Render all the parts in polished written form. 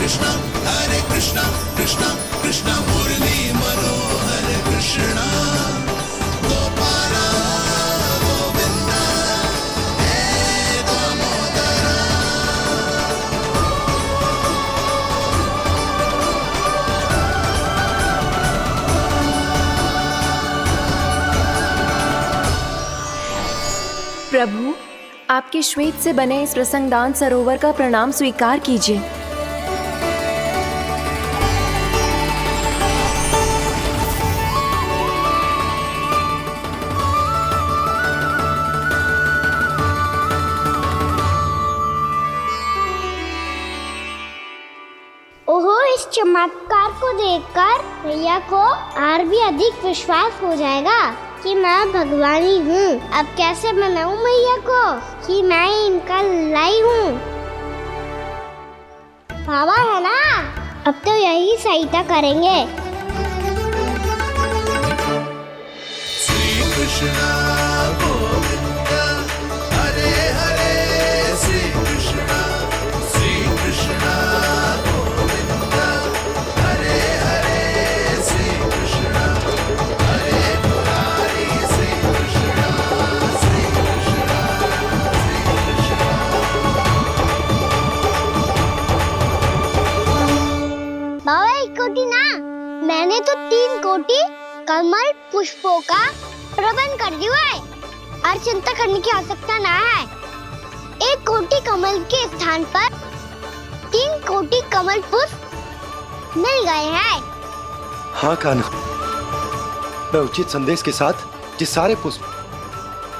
कृष्णा कृष्णा कृष्णा मुरली मनोहर कृष्णा गोपाला गोविंदा हे दामोदरा। प्रभु, आपके श्वेत से बने इस प्रसंगदान सरोवर का प्रणाम स्वीकार कीजिए। ओहो, इस चमत्कार को देखकर भैया को और भी अधिक विश्वास हो जाएगा कि मैं भगवानी हूँ। अब कैसे मनाऊं मैया को कि मैं इनका लाई हूँ। बाबा है ना, अब तो यही सहायता करेंगे। श्री कृष्णा गोविंदा हरे हरे श्री कृष्णा गोविंदा हरे हरे श्री कृष्णा हरे मुरारी श्री कृष्णा श्री कृष्णा श्री कृष्णा। बाबा एक कोटी ना, मैंने तो 3 कोटी कमल पुष्पों का प्रबंध कर दिया है और चिंता करने की आवश्यकता ना है। 1 कोटी कमल के स्थान पर 3 कोटी कमल पुष्प मिल गए हैं। हाँ कान्हा, मैं उचित संदेश के साथ ये सारे पुष्प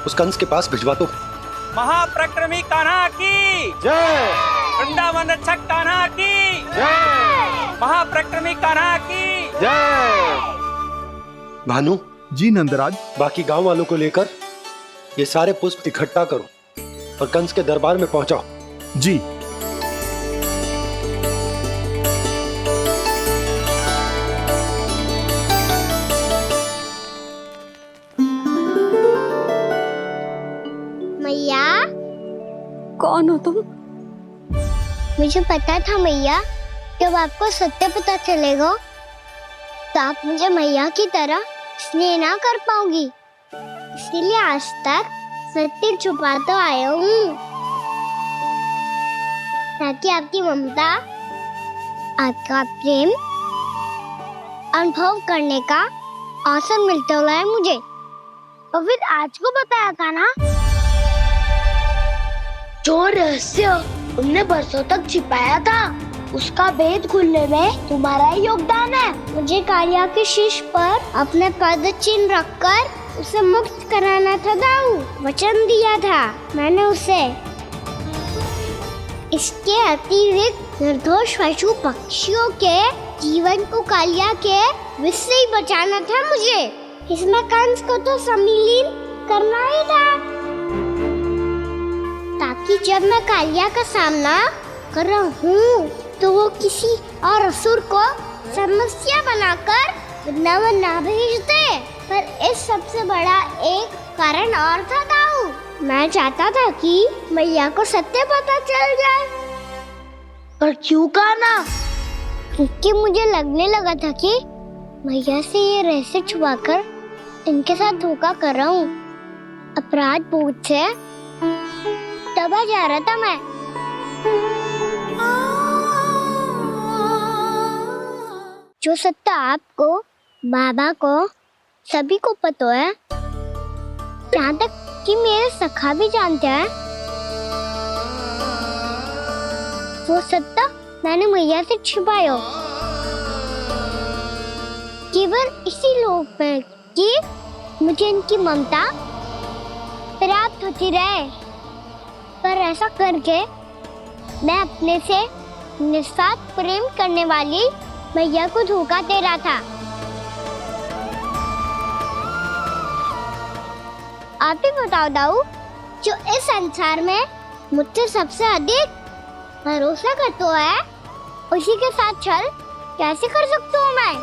उस कंस के पास भिजवाता हूँ। महाप्रक्रमी कान्हा की जय। वृंदावन रक्षक कान्हा की जय। महाप्रक्रमी कान्हा की जय। भानु जी नंदराज। बाकी गांव वालों को लेकर ये सारे पुष्प इकट्ठा करो और कंस के दरबार में पहुंचाओ। जी। मैया, कौन हो तुम? मुझे पता था मैया, जब आपको सत्य पता चलेगा तो आप मुझे मैया की तरह स्नेह ना कर पाओगी। इसीलिए आज तक सत्य छुपाता आया हूँ, ताकि आपकी ममता, आपका प्रेम अनुभव करने का अवसर मिलता रहा है मुझे। और फिर आज को बताया था ना, जो रहस्य तुमने बरसों तक छिपाया था, उसका भेद खुलने में तुम्हारा ही योगदान है। मुझे कालिया के शीश पर अपने पद चिन्ह रखकर उसे मुक्त कराना था दाऊ। वचन दिया था मैंने उसे। इसके अतिरिक्त निर्दोष पशु पक्षियों के जीवन को कालिया के विष से ही बचाना था मुझे। इसमें कंस को तो सम्मिलित करना ही था, ताकि जब मैं कालिया का सामना कर रहा हूँ तो वो किसी और असुर को समस्या बनाकर वृंदावन ना भेज दे। पर इस सबसे बड़ा एक कारण और था दाऊ। मैं चाहता था कि मैया को सत्य पता चल जाए। पर क्यों कान्हा? क्योंकि मुझे लगने लगा था कि मैया से ये रहस्य छुपाकर इनके साथ धोखा कर रहा हूँ। अपराध बोझ से दबा जा रहा था मैं। जो सत्य आपको, बाबा को, सभी को पता है, यहाँ तक कि मेरे सखा भी जानते हैं, वो सत्य मैंने मैया से छिपाया केवल इसी लोभ में कि मुझे इनकी ममता प्राप्त होती रहे। पर ऐसा करके मैं अपने से निस्वार्थ प्रेम करने वाली मैया को धोखा दे रहा था। आप ही बताओ दाऊ, जो इस संसार में मुझसे सबसे अधिक भरोसा करता है, उसी के साथ छल कैसे कर सकता हूँ मैं?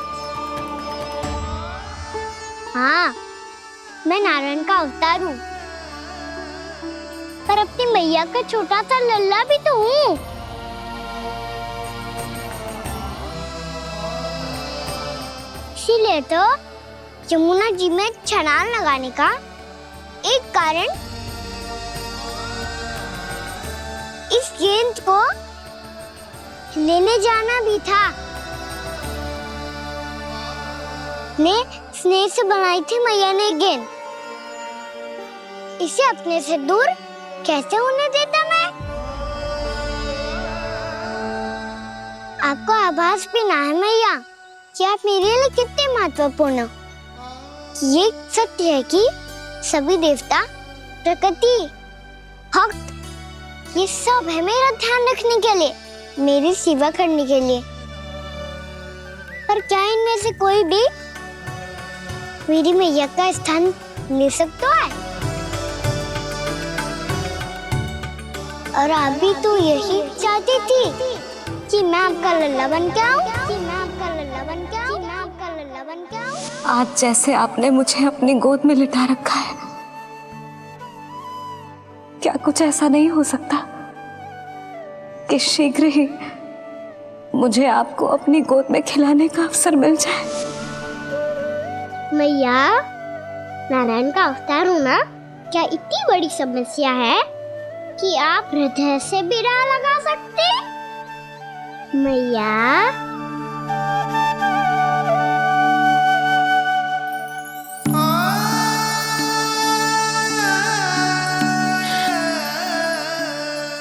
हाँ, मैं नारायण का अवतार हूँ, पर अपनी मैया का छोटा सा लल्ला भी तो हूँ। इसीलिए तो यमुना जी में छलांग लगाने का एक कारण इस गेंद को लेने जाना भी था। ने स्नेह से बनाई थी मैया ने गेंद, इसे अपने से दूर कैसे होने देता मैं? आपको आभास भी ना है मैया कि आप मेरे लिए कितने महत्वपूर्ण हो। ये सत्य है कि सभी देवता, प्रकृति, भक्त, ये सब है मेरा ध्यान रखने के लिए, मेरी सेवा करने के लिए। पर क्या इनमें से कोई भी मेरी मैया का स्थान ले सकता है? और आप भी तो यही चाहती थी कि मैं आपका लल्ला बन के आऊं, कि मैं आपका लल्ला बन के आऊं, कि मैं आपका लल्ला बन के आऊं। आज जैसे आपने मुझे अपनी गोद में लिटा रखा है, क्या कुछ ऐसा नहीं हो सकता कि शीघ्र ही मुझे आपको अपनी गोद में खिलाने का अवसर मिल जाए? मैया, नारायण का अवतार होना क्या इतनी बड़ी समस्या है कि आप हृदय से भी राह लगा सकते? मैया,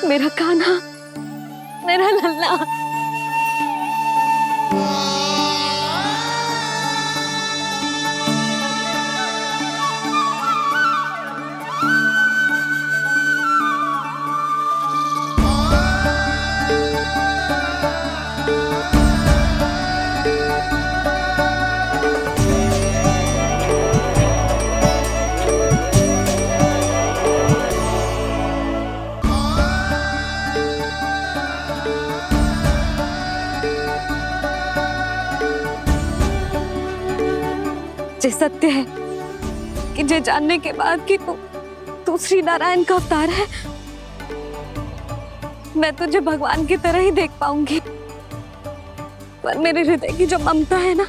मेरा कान्हा, मेरा लल्ला। ये सत्य है कि ये जानने के बाद कि तू श्री नारायण का अवतार है, मैं तुझे भगवान की तरह ही देख पाऊंगी। पर मेरे हृदय की जो ममता है ना,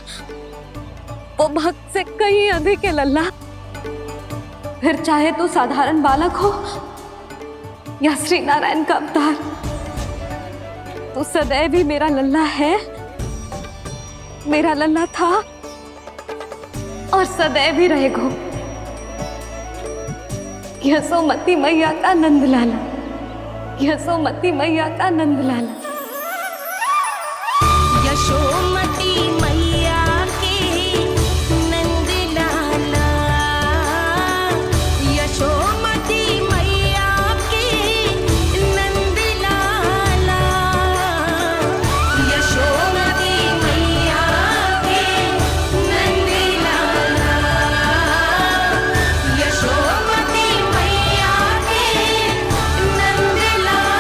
वो भक्त से कहीं अधिक है लल्ला। फिर चाहे तू साधारण बालक हो या श्री नारायण का अवतार, तू सदैव ही मेरा लल्ला है, मेरा लल्ला था और सदैव ही रहेगा। यशोमती मैया का नंद लाला, यशोमती मैया का नंद लाला। यशोमती मैया के नंद लाला, यशोमती मैया के नंद लाला, यशोमती मैया के नंद लाला, यशोमती मैया के नंद लाला।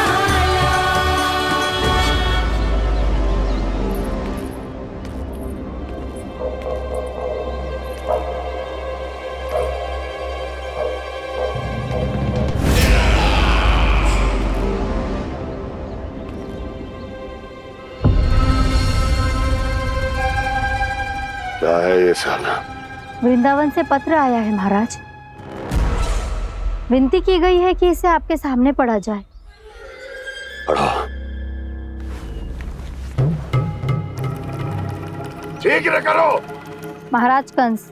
क्या है ये साला? वृंदावन से पत्र आया है महाराज। विनती की गई है कि इसे आपके सामने पढ़ा जाए। पढ़ो। शीघ्र करो। महाराज कंस,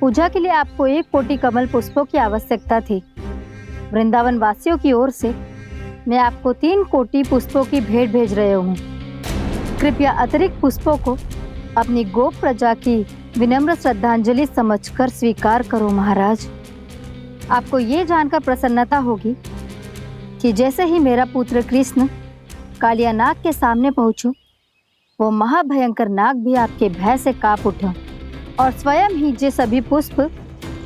पूजा के लिए आपको 1 कोटि कमल पुष्पों की आवश्यकता थी। वृंदावन वासियों की ओर से मैं आपको 3 कोटि पुष्पों की भेंट भेज रहे हूँ। कृपया अतिरिक्त पुष्पों को अपनी गोप प्रजा की विनम्र श्रद्धांजलि समझकर स्वीकार करो महाराज। आपको ये जानकर प्रसन्नता होगी कि जैसे ही मेरा पुत्र कृष्ण कालिया नाग के सामने पहुंचो, वो महाभयंकर नाग भी आपके भय से कांप उठा और स्वयं ही ये सभी पुष्प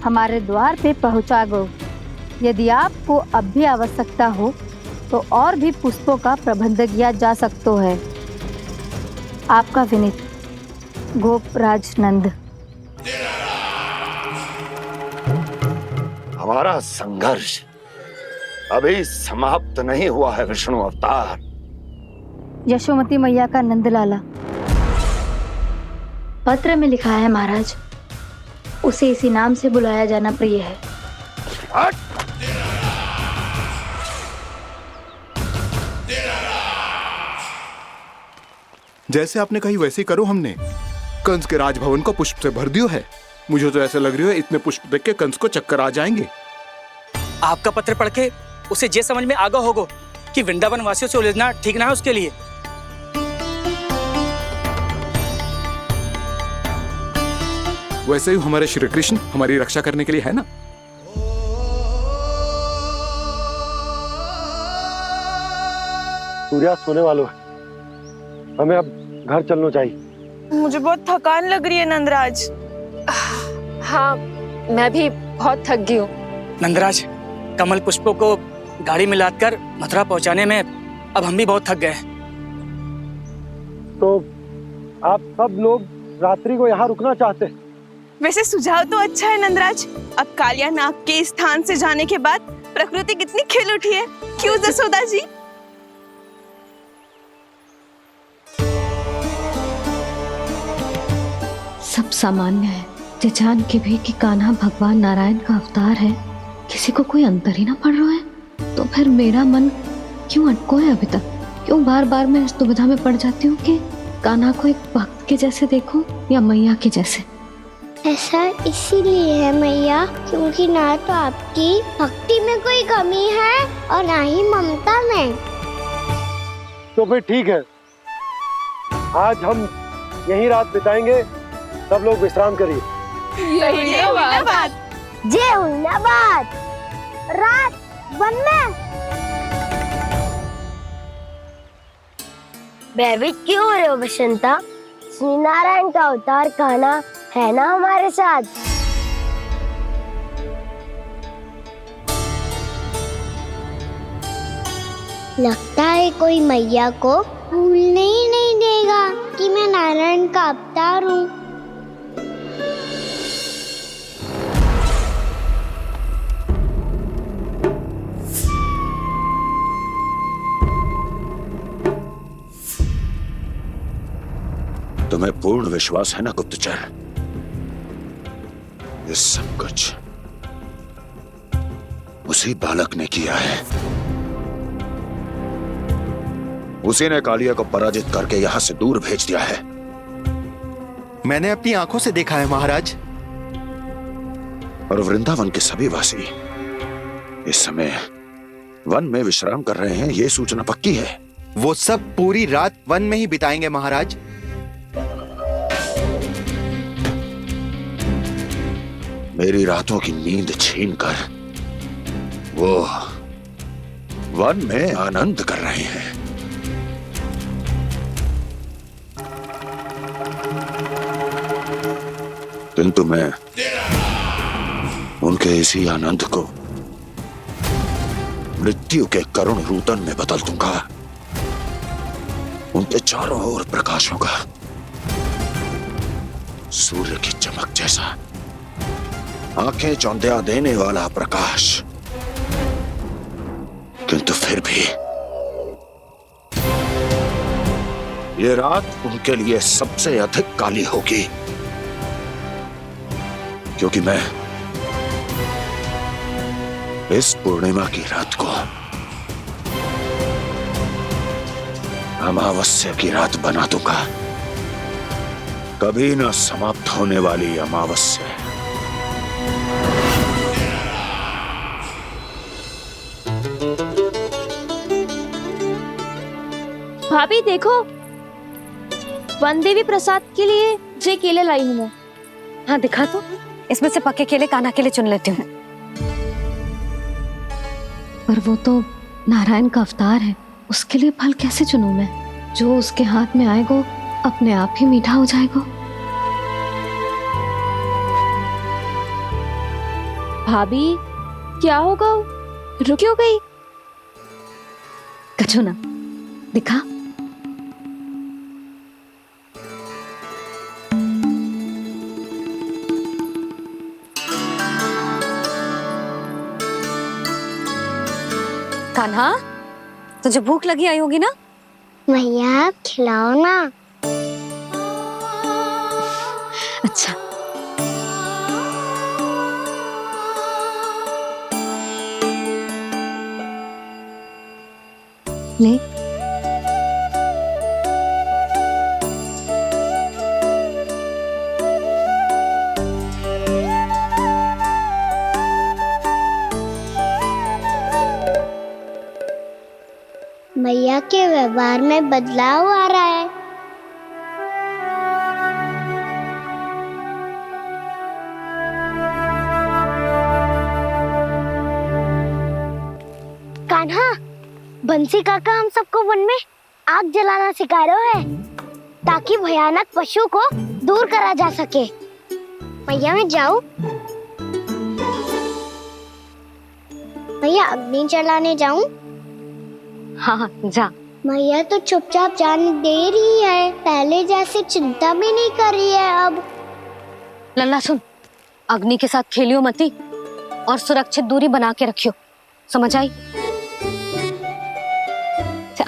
हमारे द्वार पे पहुंचा गो। यदि आपको अब भी आवश्यकता हो तो और भी पुष्पों का प्रबंध किया जा सकता है। आपका विनीत गोपराज नंद। हमारा संघर्ष अभी समाप्त नहीं हुआ है विष्णु अवतार। यशोमती मैया का नंदलाला, पत्र में लिखा है महाराज, उसे इसी नाम से बुलाया जाना प्रिय है। हट! जैसे आपने कही वैसे ही करो। हमने कंस के राजभवन को पुष्प से भर दियो है। मुझे तो ऐसा लग रही है इतने पुष्प देख के कंस को चक्कर आ जाएंगे। आपका पत्र पढ़ के उसे ये समझ में आगा होगा कि वृंदावन वासियों से उलझना ठीक ना है उसके लिए। वैसे ही हमारे श्री कृष्ण हमारी रक्षा करने के लिए है ना। सूर्यास्त होने वाला है, हमें अब घर चलना चाहिए। मुझे बहुत थकान लग रही है नंदराज। हाँ, मैं भी बहुत थक गई हूँ। नंदराज, कमल पुष्पों को गाड़ी में लादकर मथुरा पहुंचाने में अब हम भी बहुत थक गए। तो आप सब लोग रात्रि को यहाँ रुकना चाहते हैं? वैसे सुझाव तो अच्छा है नंदराज। अब कालिया नाग के इस स्थान से जाने के बाद प्रकृति कितनी खिल उठी है, क्यों जसोदा जी? सब सामान्य है, ये जान के भी कि कान्हा भगवान नारायण का अवतार है, किसी को कोई अंतर ही ना पड़ रहा है। तो फिर मेरा मन क्यों अटको है अभी तक? क्यों बार बार मैं इस दुविधा में पड़ जाती हूँ कि कान्हा को एक भक्त के जैसे देखूं या मैया के जैसे? ऐसा इसीलिए है मैया क्योंकि ना तो आपकी भक्ति में कोई कमी है और ना ही ममता में। तो फिर ठीक है, आज हम यहीं रात बिताएंगे। सब लोग विश्राम करिए। जय हुइलाबाद। जय हुइलाबाद। रात वन में भयभीत क्यों हो रहे हो बसंता? श्री नारायण का अवतार कान्हा है ना हमारे साथ। लगता है कोई मैया को भूलने ही नहीं देगा कि मैं नारायण का अवतार हूँ। तुम्हें पूर्ण विश्वास है ना गुप्तचर? ये सब कुछ उसी बालक ने किया है। उसी ने कालिया को पराजित करके यहां से दूर भेज दिया है। मैंने अपनी आंखों से देखा है महाराज। और वृंदावन के सभी वासी इस समय वन में विश्राम कर रहे हैं, ये सूचना पक्की है। वो सब पूरी रात वन में ही बिताएंगे महाराज। मेरी रातों की नींद छीनकर वो वन में आनंद कर रहे हैं। किंतु मैं उनके इसी आनंद को मृत्यु के करुण रूतन में बदल दूंगा। उनके चारों ओर प्रकाश होगा, सूर्य की चमक जैसा, आंखें चौंधिया देने वाला प्रकाश। किंतु फिर भी ये रात उनके लिए सबसे अधिक काली होगी, क्योंकि मैं इस पूर्णिमा की रात को अमावस्या की रात बना दूंगा। कभी न समाप्त होने वाली अमावस्या। भाभी देखो, वन देवी प्रसाद के लिए ये केले लाई हूँ मैं। हाँ दिखा तो, इसमें से पक्के केले कान्हा के लिए चुन लेती हूँ। पर वो तो नारायण का अवतार है, उसके लिए फल कैसे चुनूं मैं? जो उसके हाथ में आएगा अपने आप ही मीठा हो जाएगा। भाभी क्या होगा? रुक क्यों गई? कछू ना, दिखा। कान्हा, तुझे भूख लगी आई होगी ना? मैया खिलाओ ना। ले। मैया के व्यवहार में बदलाव आ रहा है। कान्हा, बंसी काका हम सबको वन में आग जलाना सिखा रहा है ताकि भयानक पशु को दूर करा जा सके। मैया मैं जाऊं? मैया अग्नि जलाने जाऊं? हाँ जा। मैया तो चुपचाप जाने दे रही है, पहले जैसे चिंता भी नहीं कर रही है अब। लल्ला सुन, अग्नि के साथ खेलियो मती और सुरक्षित दूरी बना के रखियो, समझ आई? जा।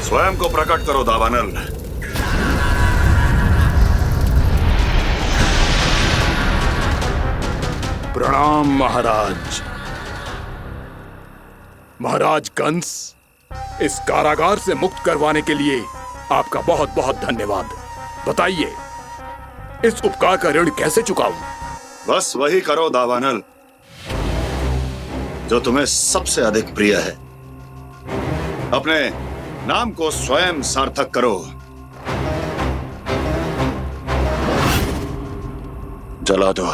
स्वयं को प्रकट करो दावानल। प्रणाम महाराज। महाराज कंस, इस कारागार से मुक्त करवाने के लिए आपका बहुत बहुत धन्यवाद। बताइए, इस उपकार का ऋण कैसे चुकाऊं? बस वही करो दावानल जो तुम्हें सबसे अधिक प्रिय है। अपने नाम को स्वयं सार्थक करो। जला दो,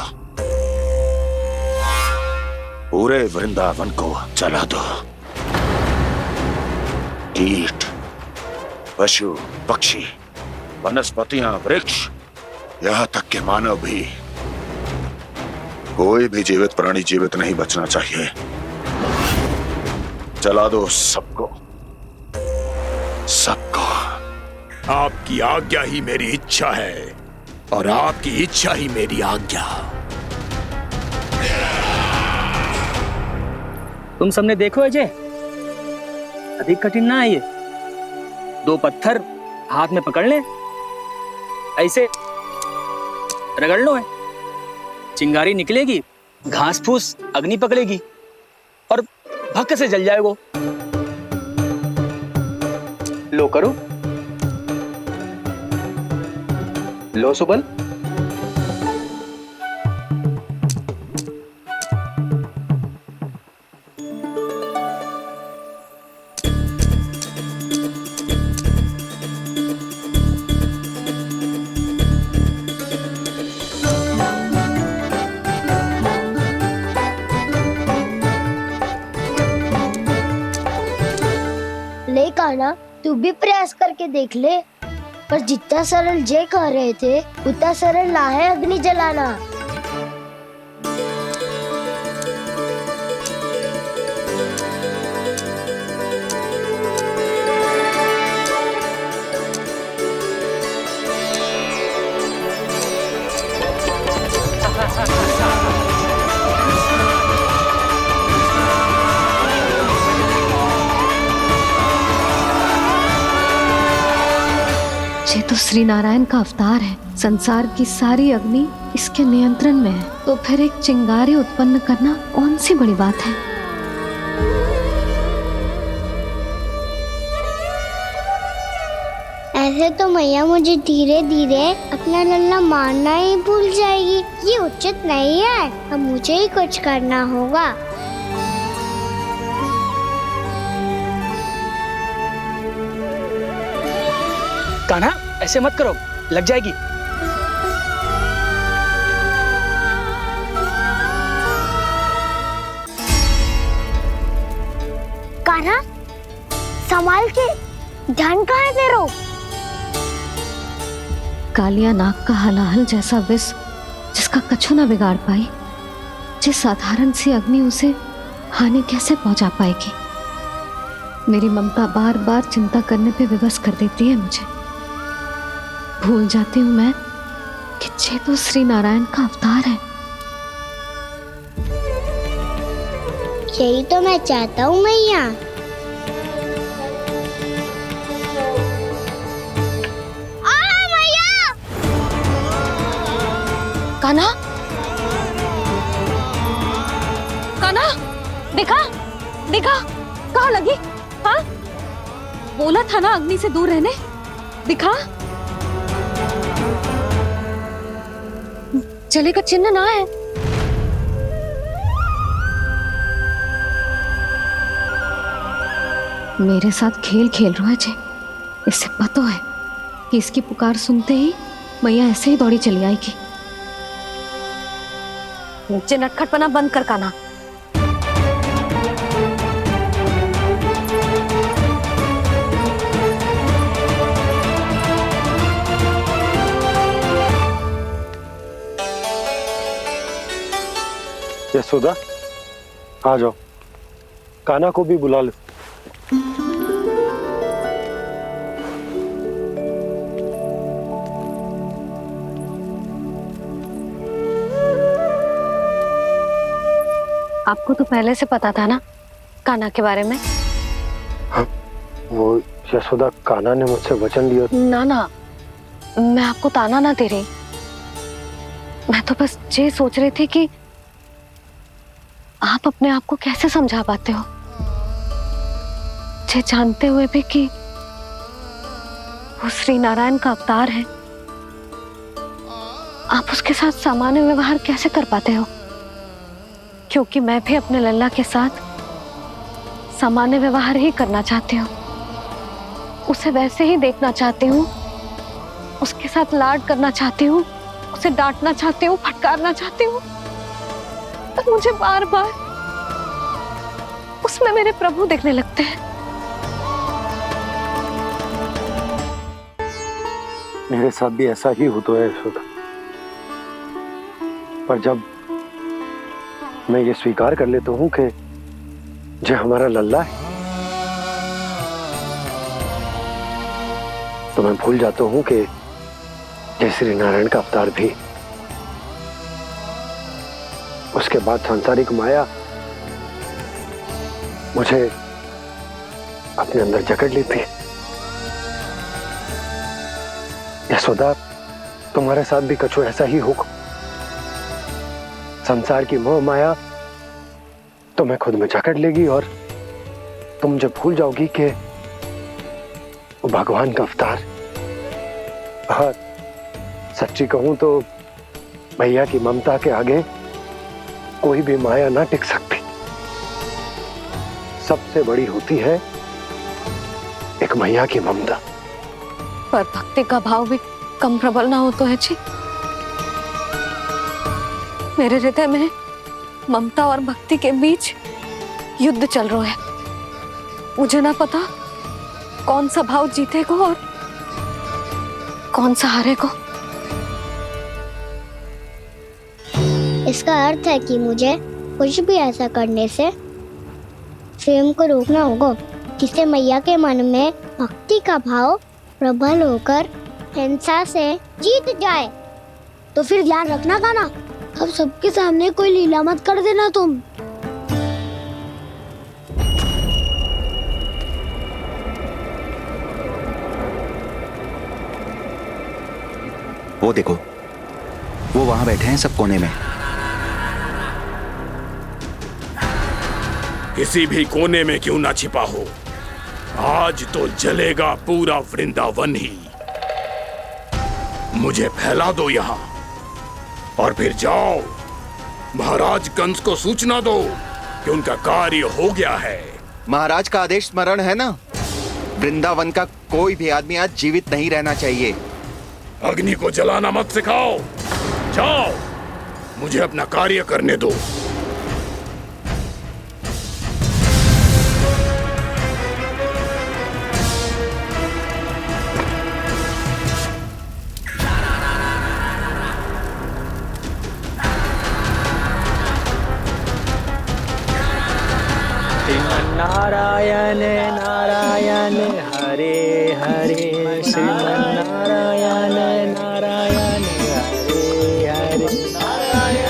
पूरे वृंदावन को जला दो। कीट, पशु, पक्षी, वनस्पतियां, वृक्ष, यहां तक के मानव भी, कोई भी जीवित प्राणी जीवित नहीं बचना चाहिए। जला दो सबको, सबको। आपकी आज्ञा ही मेरी इच्छा है और आपकी इच्छा ही मेरी आज्ञा। तुम सबने देखो अजय, अधिक कठिन ना है ये। 2 पत्थर हाथ में पकड़ ले, ऐसे रगड़ लो है, चिंगारी निकलेगी, घास फूस अग्नि पकड़ेगी और भक्क से जल जाएगा। लो करो, लो सुबल। ले कान्हा, तू भी प्रयास करके देख ले। पर जितना सरल जे कह रहे थे उतना सरल ना है अग्नि जलाना। ये तो श्री नारायण का अवतार है। संसार की सारी अग्नि इसके नियंत्रण में है, तो फिर एक चिंगारी उत्पन्न करना कौन सी बड़ी बात है। ऐसे तो मैया मुझे धीरे धीरे अपना लल्ला मारना ही भूल जाएगी। ये उचित नहीं है, अब मुझे ही कुछ करना होगा। कान्हा, ऐसे मत करो, लग जाएगी। कान्हा, संभाल के, ध्यान कहाँ है तेरो? कालिया नाग का हलाहल जैसा विष जिसका कछु न बिगाड़ पाई, जिस साधारण सी अग्नि उसे हानि कैसे पहुंचा पाएगी। मेरी ममता बार बार चिंता करने पे विवश कर देती है मुझे। भूल जाती हूँ मैं कि ये तो श्री नारायण का अवतार है। यही तो मैं चाहता हूँ मैया। कान्हा, कान्हा, देखा देखा, कहाँ लगी? हाँ, बोला था ना अग्नि से दूर रहने। दिखा, जले का चिन्ह ना है। मेरे साथ खेल खेल रहा है जे। इससे पता है कि इसकी पुकार सुनते ही मैया ऐसे ही दौड़ी चली आएगी। नीचे नटखटपना बंद कर कान्हा। यशोदा, आ जाओ, कान्हा को भी बुला लो। आपको तो पहले से पता था ना कान्हा के बारे में? हाँ, वो यशोदा, कान्हा ने मुझसे वचन लिया। ना ना, मैं आपको ताना ना दे रही। मैं तो बस ये सोच रही थी कि आप अपने आप को कैसे समझा पाते हो, ये जानते हुए भी कि वो श्री नारायण का अवतार है। आप उसके साथ सामान्य व्यवहार कैसे कर पाते हो? क्योंकि मैं भी अपने लल्ला के साथ सामान्य व्यवहार ही करना चाहती हूँ। उसे वैसे ही देखना चाहती हूँ, उसके साथ लाड करना चाहती हूँ, उसे डांटना चाहती हूँ, फटकारना चाहती हूँ। पर मुझे बार बार उसमें मेरे प्रभु दिखने लगते हैं। मेरे साथ भी ऐसा ही होता है यशोदा। पर जब मैं ये स्वीकार कर लेता हूँ कि जो हमारा लल्ला है, तो मैं भूल जाता हूँ कि जय श्री नारायण का अवतार भी। उसके बाद सांसारिक माया मुझे अपने अंदर जकड़ लेती है। यशोदा, तुम्हारे साथ भी कछु ऐसा ही होगा। संसार की मोह माया तुम्हें खुद में जकड़ लेगी और तुम जब भूल जाओगी कि वो भगवान का अवतार। हाँ, सच्ची कहूं तो भैया की ममता के आगे कोई भी माया ना टिक सकती। सबसे बड़ी होती है एक मैया की ममता। पर भक्ति का भाव भी कम प्रबल ना हो तो है जी। मेरे हृदय में ममता और भक्ति के बीच युद्ध चल रहा है। मुझे ना पता कौन सा भाव जीतेगा और कौन सा हारेगा। इसका अर्थ है कि मुझे कुछ भी ऐसा करने से स्वयं को रोकना होगा जिससे मैया के मन में भक्ति का भाव प्रबल होकर हिंसा से जीत जाए। तो फिर ध्यान रखना कान्हा, अब सबके सामने कोई लीला मत कर देना तुम। वो देखो, वो वहां बैठे हैं सब कोने में। किसी भी कोने में क्यों ना छिपा हो, आज तो जलेगा पूरा वृंदावन ही। मुझे फैला दो यहाँ और फिर जाओ महाराज कंस को सूचना दो कि उनका कार्य हो गया है। महाराज का आदेश स्मरण है ना, वृंदावन का कोई भी आदमी आज जीवित नहीं रहना चाहिए। अग्नि को जलाना मत सिखाओ, जाओ मुझे अपना कार्य करने दो। नारायण नारायण हरे हरे, श्रीमन्नारायण नारायण हरे हरे,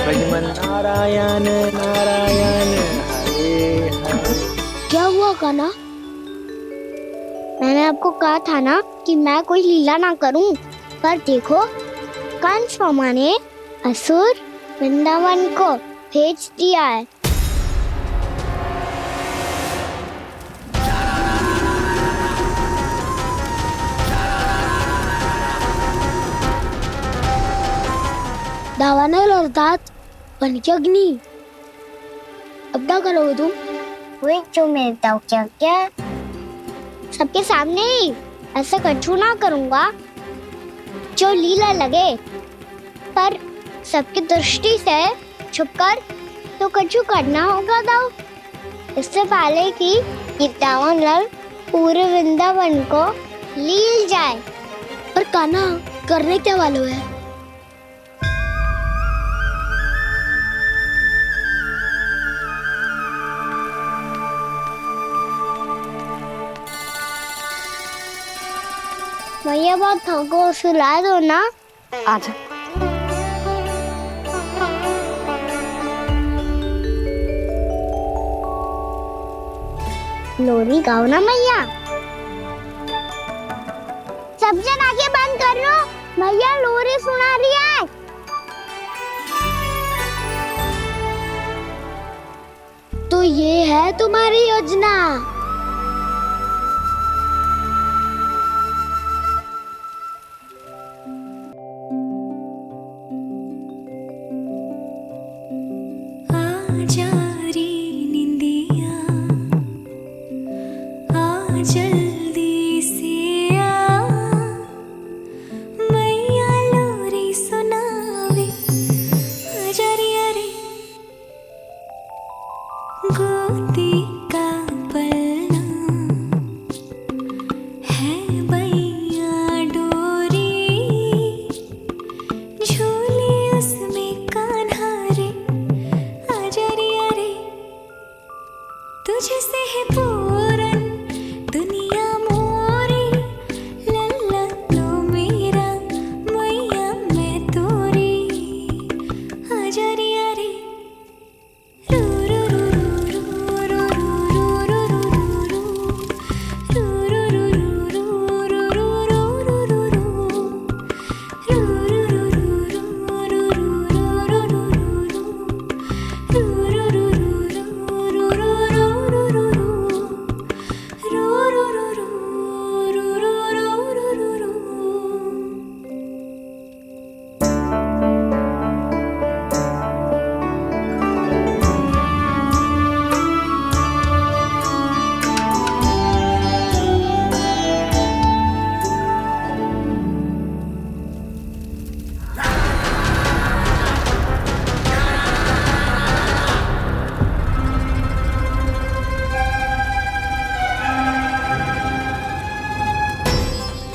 भजमन नारायण नारायण हरे हरे। क्या हुआ कान्हा? मैंने आपको कहा था ना कि मैं कोई लीला ना करूं, पर देखो कंस मामा ने असुर वृंदावन को भेज दिया है। दावानल अर्थात बन की अग्नि। अब क्या करोगे तुम? वही जो मेरे ताऊ क्या सबके सामने ही ऐसा कछु ना करूंगा जो लीला लगे, पर सबकी दृष्टि से छुपकर तो कछु करना होगा दाऊ। इससे पहले कि ये दावानल पूरे वृंदावन को लील जाए। पर कान्हा करने क्या वालों है? भैया बहुत थको, सुला दो ना। आजा। लोरी गाओ ना मैया। सब जन आगे बंद कर लो, मैया लोरी सुना रही है। तो ये है तुम्हारी योजना। जल्दी से आ मैया लोरी सुनावे, अजरिया रे गोदी का पलना है बैया डोरी, झूले उसमें कान्हा रे, अजरिया रे तुझसे है पूरन दुनिया मोरी, लल्ला लो मेरा मैया मैं तोरी, अजरिया रे रू रू रू रू रू रू रू रू रू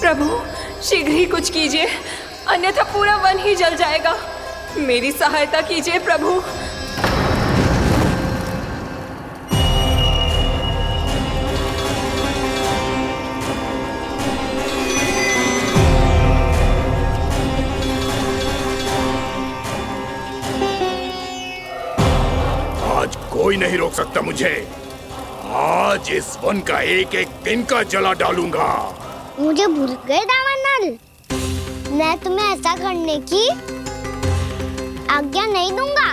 प्रभु शीघ्र ही कुछ कीजिए, अन्यथा पूरा वन ही जल जाएगा। मेरी सहायता कीजिए प्रभु। आज कोई नहीं रोक सकता मुझे। आज इस वन का एक एक दिन का जला डालूंगा। मुझे भूल गए दावानल, मैं तुम्हें ऐसा करने की आज्ञा नहीं दूंगा।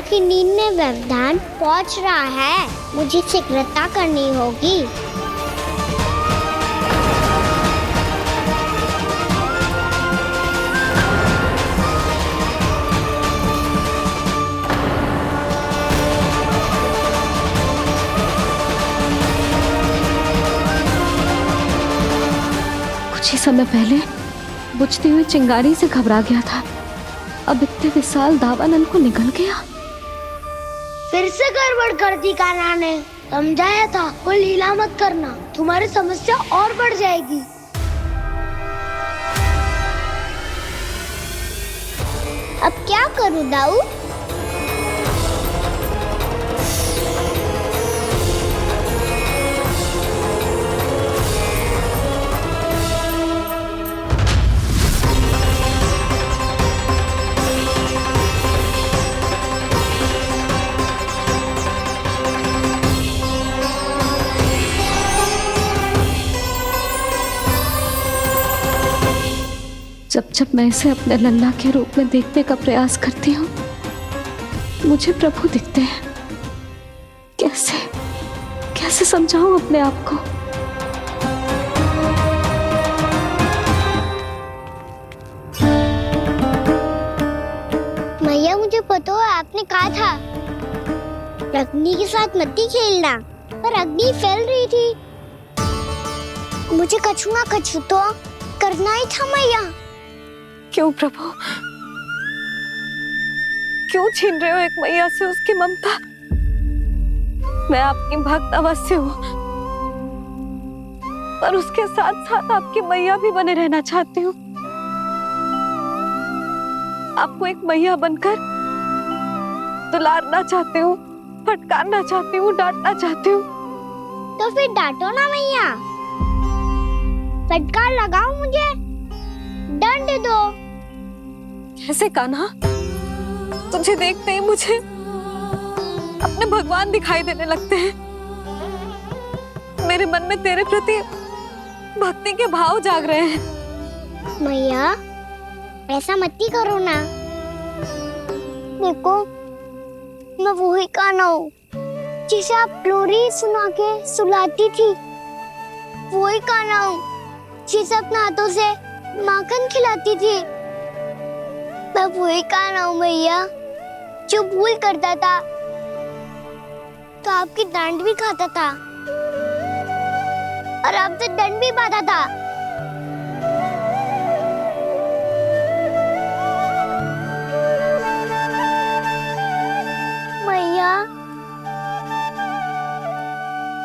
की नींद में व्यवधान पहुंच रहा है, मुझे शीघ्रता करनी होगी। कुछ ही समय पहले बुझती हुई चिंगारी से घबरा गया था, अब इतने विशाल दावानल को निकल गया। फिर से गड़बड़ कर दी कान्हा ने। समझाया था कोई लीला मत करना, तुम्हारी समस्या और बढ़ जाएगी। अब क्या करूं दाऊ? जब जब मैं इसे अपने लल्ला के रूप में देखने का प्रयास करती हूँ, मुझे प्रभु दिखते हैं। कैसे कैसे समझाऊं अपने आप को? मैया, मुझे पता है आपने कहा था अग्नि के साथ मत ही खेलना, पर अग्नि फैल रही थी। मुझे कछु ना कछु तो करना ही था मैया। क्यों प्रभु, क्यों छीन रहे हो एक मैया से उसकी ममता? मैं आपकी भक्त अवश्य हूँ, पर उसके साथ साथ आपकी मैया भी बने रहना चाहती हूँ। आपको एक मैया बनकर दुलारना चाहती हूँ, फटकारना चाहती हूँ, डांटना चाहती हूँ। तो फिर डांटो ना मैया, फटकार लगाओ, मुझे दंड दो। कैसे कान्हा? तुझे देखते ही मुझे अपने भगवान दिखाई देने लगते हैं। मेरे मन में तेरे प्रति भक्ति के भाव जाग रहे हैं। मैया, ऐसा मत ही करो ना। देखो, मैं वही कान्हा हूँ जिसे आप लोरी सुना के सुलाती थी। वही कान्हा हूँ जिसे अपने हाथों से माखन खिलाती थी। मैं वही कान्हा हूँ मैया जो भूल करता था तो आपकी डांट भी खाता था और आपसे दंड भी पाता था। मैया,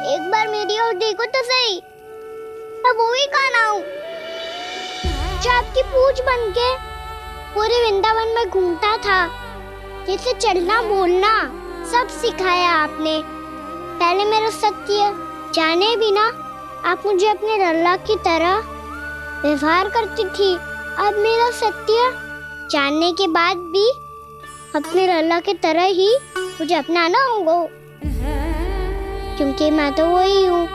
एक बार मेरी ओर देखो तो सही। मैं वही कान्हा हूँ जो आपकी पूछ बनके पूरे वृंदावन में घूमता था। जैसे चलना बोलना सब सिखाया आपने। पहले मेरा सत्य जाने बिना आप मुझे अपने लल्ला की तरह व्यवहार करती थी। अब मेरा सत्य जानने के बाद भी अपने लल्ला की तरह ही मुझे अपनाना होगा, क्योंकि मैं तो वही हूँ,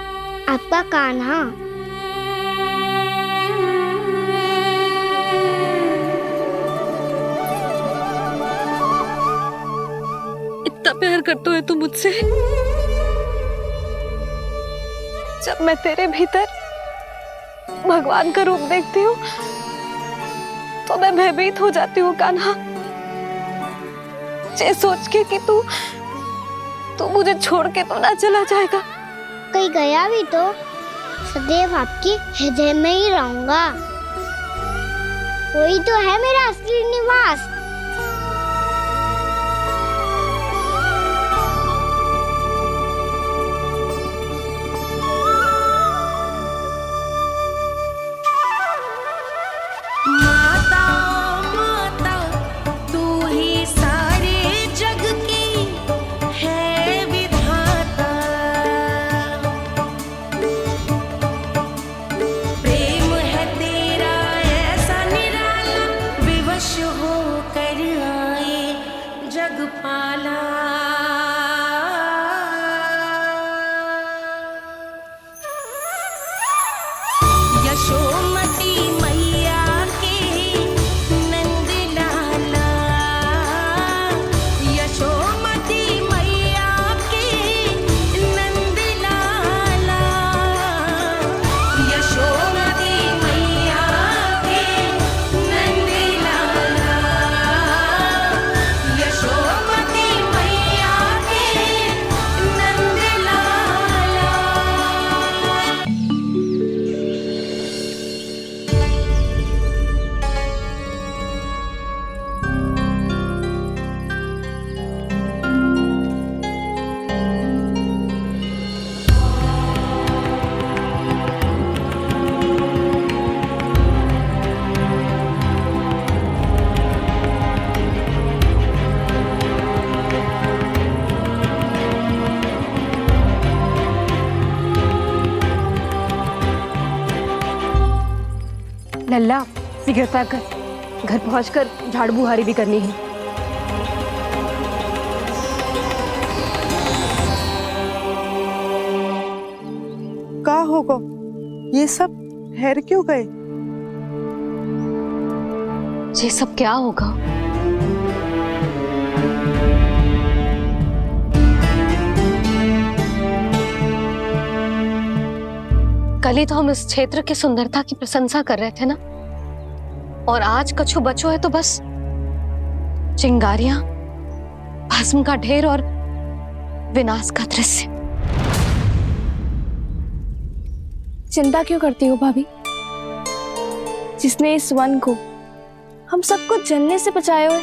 आपका कान्हा। इतना प्यार करते हो तुम मुझसे? जब मैं तेरे भीतर भगवान का रूप देखती हूँ तो मैं भयभीत हो जाती हूँ कान्हा। ये सोच के कि तू मुझे छोड़ के तो ना चला जाएगा। कहीं गया भी तो सदैव आपके हृदय में ही रहूंगा। वही तो है मेरा असली निवास। हो लल्ला सिगरेट पैक कर, घर पहुंचकर झाड़ू बुहारी भी करनी है। का होगा ये सब ठहर क्यों गए? ये सब क्या होगा? कल ही तो हम इस क्षेत्र की सुंदरता की प्रशंसा कर रहे थे ना, और आज कछु बचो है तो बस चिंगारियां, भस्म का ढेर और विनाश का दृश्य। चिंता क्यों करती हो भाभी? जिसने इस वन को, हम सबको जलने से बचाए हुए,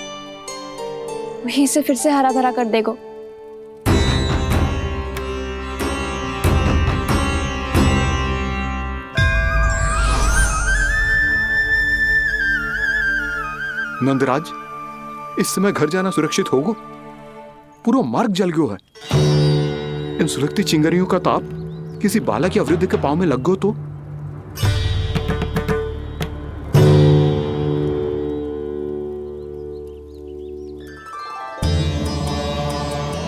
वही से फिर से हरा भरा कर देगा। नंदराज, इस समय घर जाना सुरक्षित होगा? पूरा मार्ग जल गयो है। इन सुलगती चिंगारियों का ताप किसी बालक या वृद्ध के पांव में लग गो तो?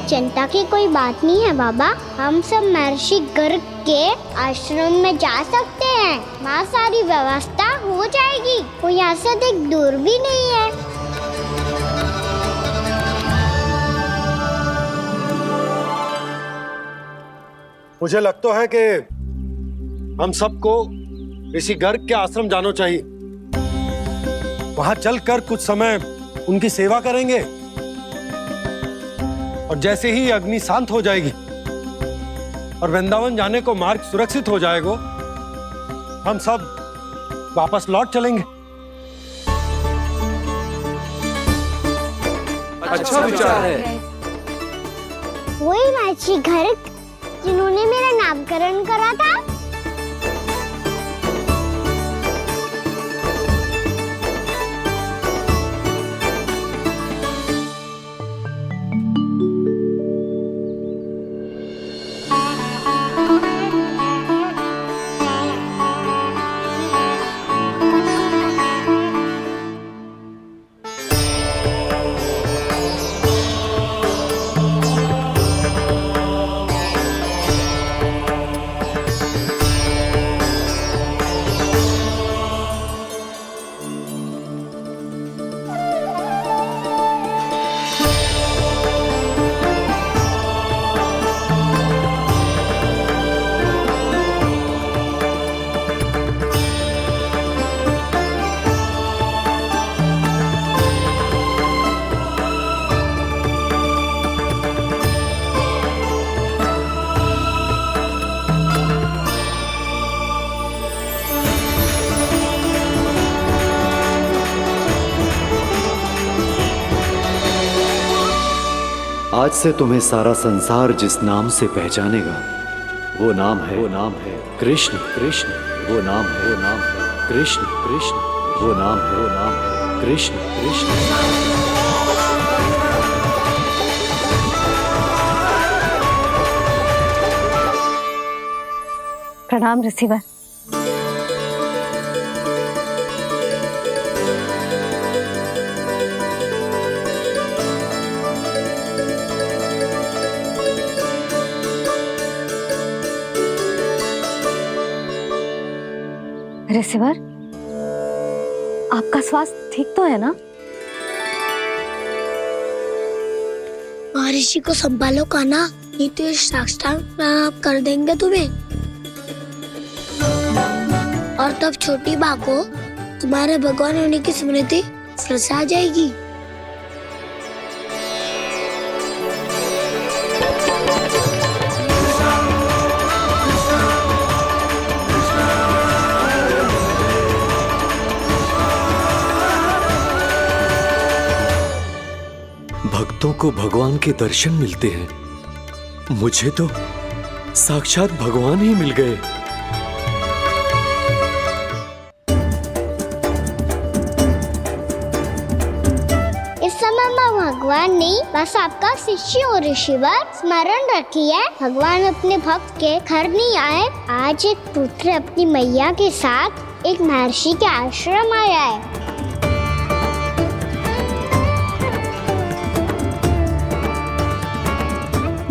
चिंता की कोई बात नहीं है बाबा, हम सब महर्षि गर्ग के आश्रम में जा सकते हैं। वहाँ सारी व्यवस्था हो जाएगी, कोई यहाँ से देख दूर भी नहीं है। मुझे लगता है कि हम सबको ऋषि गर्ग के आश्रम जाना चाहिए। वहां चलकर कुछ समय उनकी सेवा करेंगे, और जैसे ही अग्नि शांत हो जाएगी और वृंदावन जाने को मार्ग सुरक्षित हो जाएगा, हम सब वापस लौट चलेंगे। अच्छा विचार है। वही महर्षि गर्ग जिन्होंने मेरा नामकरण करा था। आज से तुम्हें सारा संसार जिस नाम से पहचानेगा, वो नाम है कृष्ण। कृष्ण वो नाम है कृष्ण। कृष्ण वो नाम है कृष्ण। कृष्ण। प्रणाम ऋषिवर। ऋषिवर, आपका स्वास्थ्य ठीक तो है ना? महर्षि को संभालो कान्हा, नहीं तो ये साष्टांग प्रणाम कर देंगे तुम्हें। और तब छोटी बा को तुम्हारे भगवान होने की स्मृति फिर से आ जाएगी। भक्तों को भगवान के दर्शन मिलते हैं, मुझे तो साक्षात भगवान ही मिल गए। इस समय मैं भगवान नहीं, बस आपका शिष्य हूँ ऋषिवर। स्मरण रखिए, भगवान अपने भक्त के घर नहीं आए। आज एक पुत्र अपनी मैया के साथ एक महर्षि के आश्रम आया है।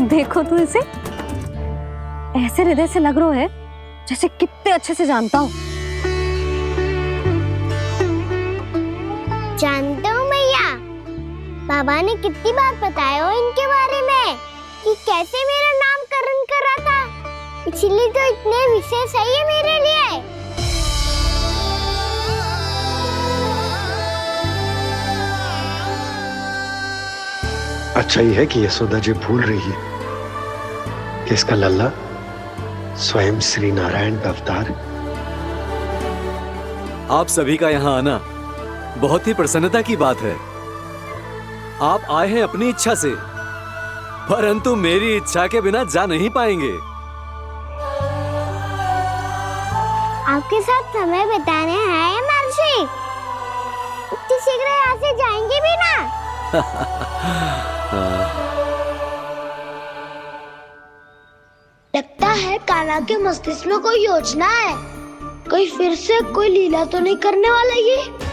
देखो तू इसे, ऐसे हृदय से लग रहा है जैसे कितने अच्छे से जानता हूँ। जानता हूँ भैया, बाबा ने कितनी बार बताया हो इनके बारे में कि कैसे मेरा नामकरण करा था, इसीलिए तो इतने विशेष है ये मेरे लिए। अच्छा ही है कि यशोदा जी भूल रही है कि इसका लल्ला स्वयं श्री नारायण का अवतार है। आप सभी का यहाँ आना बहुत ही प्रसन्नता की बात है। आप आए हैं अपनी इच्छा से, परंतु मेरी इच्छा के बिना जा नहीं पाएंगे। आपके साथ समय बिताने हैं महर्षि, इतनी शीघ्र यहाँ से जाएंगे भी ना? लगता है कान्हा के मस्तिष्क में कोई योजना है, कोई फिर से कोई लीला तो नहीं करने वाला ये।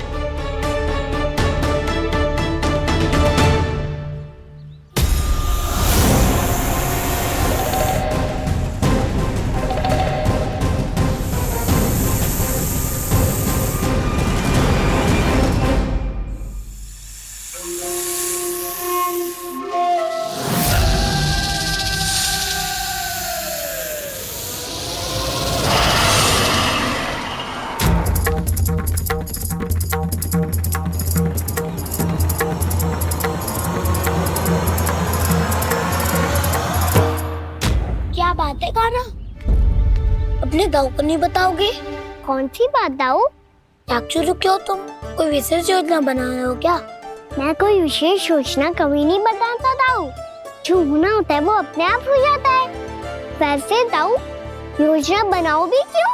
क्या बात है कान्हा, अपने दाऊ को नहीं बताओगे? कौन सी बात दाऊ? चाकचू रुके हो तुम, कोई विशेष योजना बना रहे हो क्या? मैं कोई विशेष योजना कभी नहीं बताता दाऊ, जो होना होता है वो अपने आप हो जाता है। वैसे दाऊ योजना बनाओ भी क्यों,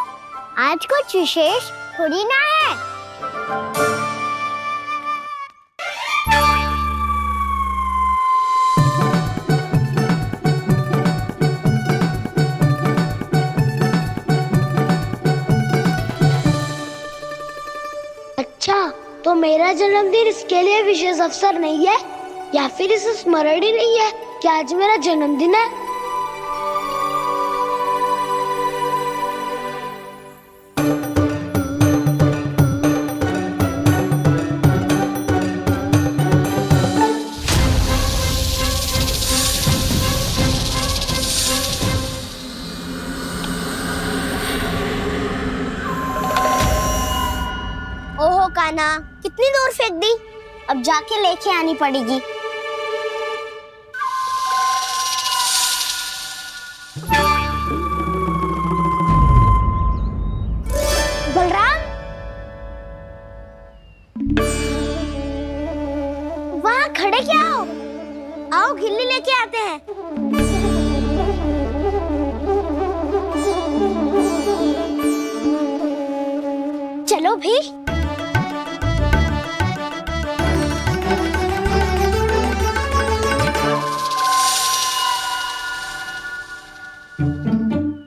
आज कुछ विशेष थोड़ी ना है। अच्छा, तो मेरा जन्मदिन इसके लिए विशेष अवसर नहीं है, या फिर इसे स्मरण ही नहीं है कि आज मेरा जन्मदिन है? ओहो कान्हा, कितनी दूर फेंक दी, अब जाके लेके आनी पड़ेगी। बलराम, वहाँ खड़े क्या हो? आओ खिल्ली लेके आते हैं। चलो भी।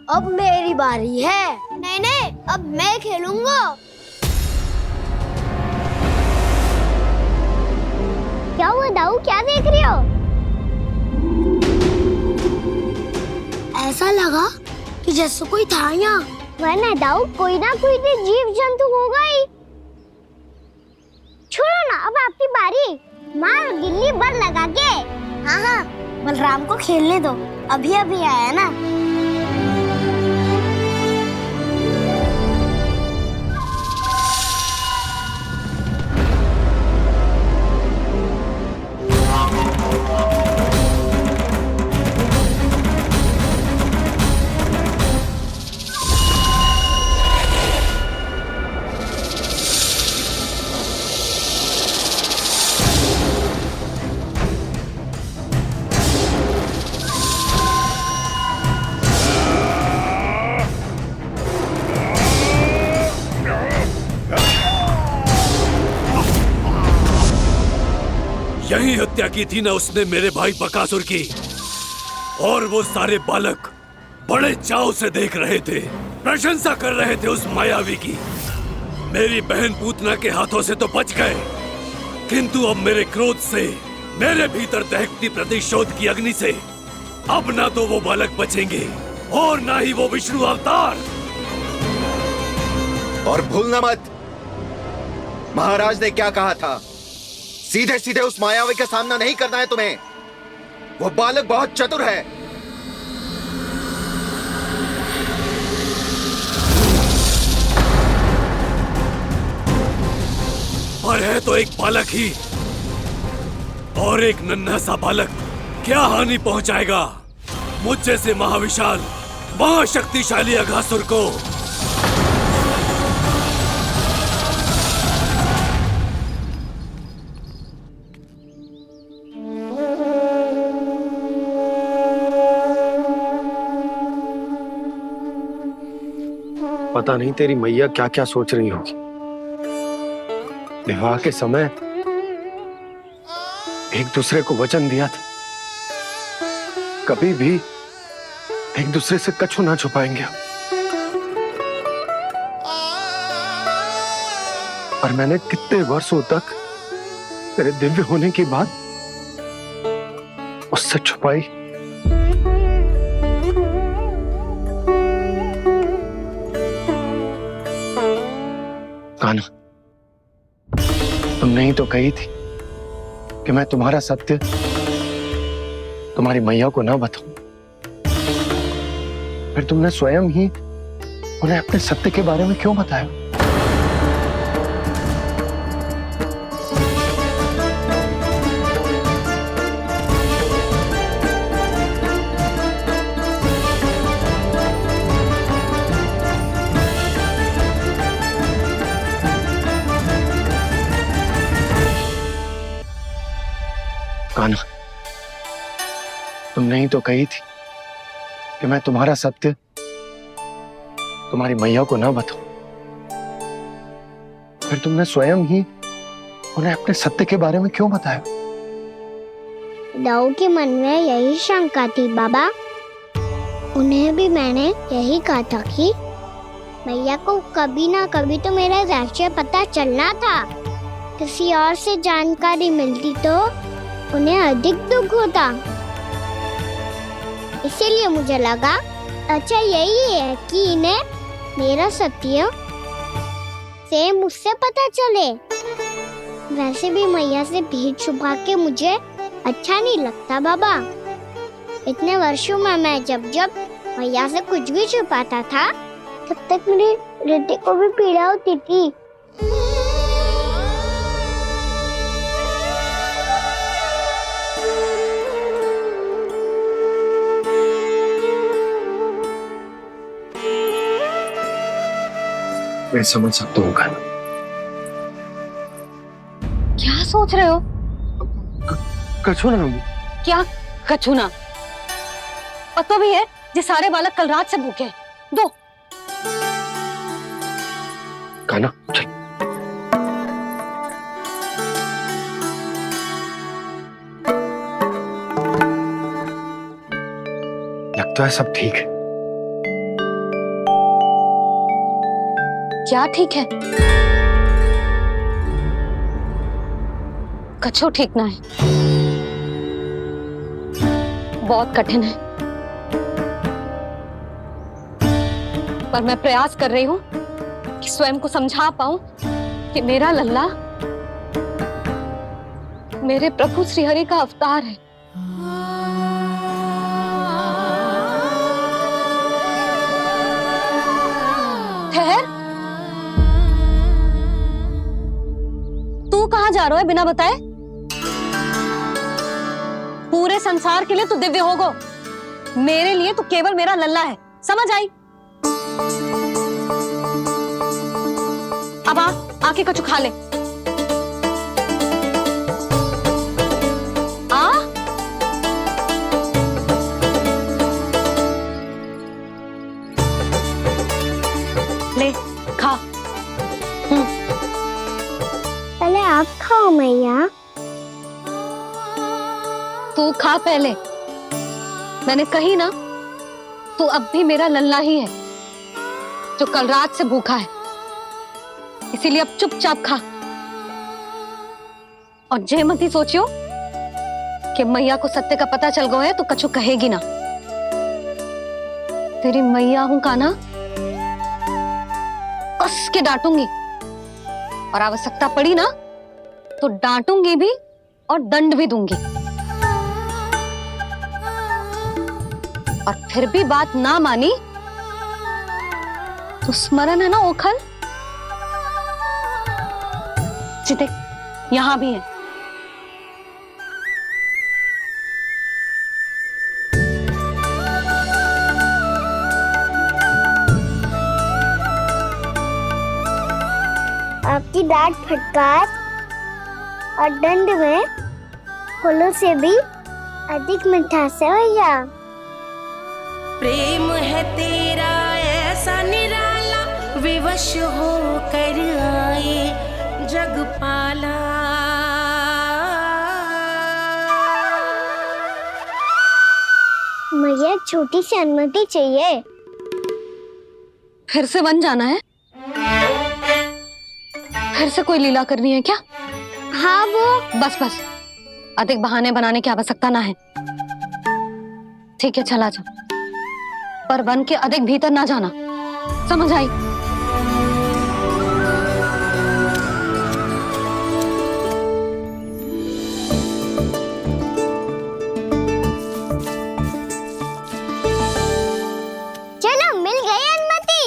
अब मेरी बारी है। नहीं नहीं, अब मैं खेलूंगा। क्या हुआ दाऊ, क्या देख रही हो? ऐसा लगा कि जैसे कोई था यहाँ। वरना दाऊ कोई ना कोई तो जीव जंतु होगा ही। छोड़ो ना, अब आपकी बारी। मार गिल्ली बल लगा के। हाँ हाँ, बलराम को खेलने दो, अभी अभी आया ना। यही हत्या की थी ना उसने मेरे भाई बकासुर की, और वो सारे बालक बड़े चाव से देख रहे थे, प्रशंसा कर रहे थे उस मायावी की। मेरी बहन पूतना के हाथों से तो बच गए, किंतु अब मेरे क्रोध से, मेरे भीतर दहकती प्रतिशोध की अग्नि से अब ना तो वो बालक बचेंगे और ना ही वो विष्णु अवतार। और भूलना मत, महाराज ने क्या कहा था, सीधे सीधे उस मायावी का सामना नहीं करना है तुम्हें। वो बालक बहुत चतुर है। पर है तो एक बालक ही, और एक नन्हा सा बालक क्या हानि पहुंचाएगा मुझ जैसे महाविशाल महाशक्तिशाली अघासुर को। पता नहीं तेरी मैया क्या क्या सोच रही होगी। विवाह के समय एक दूसरे को वचन दिया था, कभी भी एक दूसरे से कछु ना छुपाएंगे। और मैंने कितने वर्षों तक तेरे दिव्य होने की बात उससे छुपाई। कान्हा, तुमने ही तो कही थी कि मैं तुम्हारा सत्य तुम्हारी मैया को ना बताऊं। फिर तुमने स्वयं ही उन्हें अपने सत्य के बारे में क्यों बताया? कान्हा, तुमने ही तो कही थी कि मैं तुम्हारा सत्य तुम्हारी मैया को ना बताऊं। फिर तुमने स्वयं ही उन्हें अपने सत्य के बारे में क्यों बताया? दाऊ के मन में यही शंका थी बाबा। उन्हें भी मैंने यही कहा था कि मैया को कभी ना कभी तो मेरा रहस्य पता चलना था। किसी और से जानकारी मिलती तो उन्हें अधिक दुख होता। इसीलिए मुझे लगा अच्छा यही है कि इन्हें मेरा सत्य से मुझसे पता चले। वैसे भी मैया से भेद छुपा के मुझे अच्छा नहीं लगता बाबा। इतने वर्षों में मैं जब जब मैया से कुछ भी छुपाता था तब तक मेरे हृदय को भी पीड़ा होती थी। मैं समझ सकता हूँ कान्हा। क्या सोच रहे हो? कछु ना। क्या कछु ना? पता भी है ये सारे बालक कल रात से भूखे हैं। दो। कान्हा चल। लगता है सब ठीक है। क्या ठीक है? कछु ठीक ना है, बहुत कठिन है। पर मैं प्रयास कर रही हूं कि स्वयं को समझा पाऊं कि मेरा लल्ला मेरे प्रभु श्रीहरि का अवतार है। ठहर, तू कहाँ जा रहा है बिना बताए? पूरे संसार के लिए तू दिव्य होगो, मेरे लिए तू केवल मेरा लल्ला है। समझ आई? अब आके कछु खा ले। ले खा। पहले आप खाओ मैया। तू खा पहले। मैंने कही ना, तू अब भी मेरा लल्ला ही है जो कल रात से भूखा है। इसीलिए अब चुपचाप खा। और जे मत ही सोचियो कि मैया को सत्य का पता चल गया है तो कछु कहेगी ना। तेरी मैया हूं कान्हा, कस के डांटूंगी और आवश्यकता पड़ी ना तो डांटूंगी भी और दंड भी दूंगी। और फिर भी बात ना मानी तो स्मरण है ना ओखल, देख यहां भी है। आपकी डांट फटकार और दंड में फूलों से भी अधिक मिठास है भैया। प्रेम है तेरा ऐसा निराला, विवश हो कर आए जग पाला। मैया छोटी सी अनुमति चाहिए। फिर से वन जाना है? फिर से कोई लीला करनी है क्या? हाँ वो बस बस, अधिक बहाने बनाने की आवश्यकता ना है। ठीक है चला जा, पर वन के अधिक भीतर ना जाना, समझ आई? चलो मिल गई अनुमति।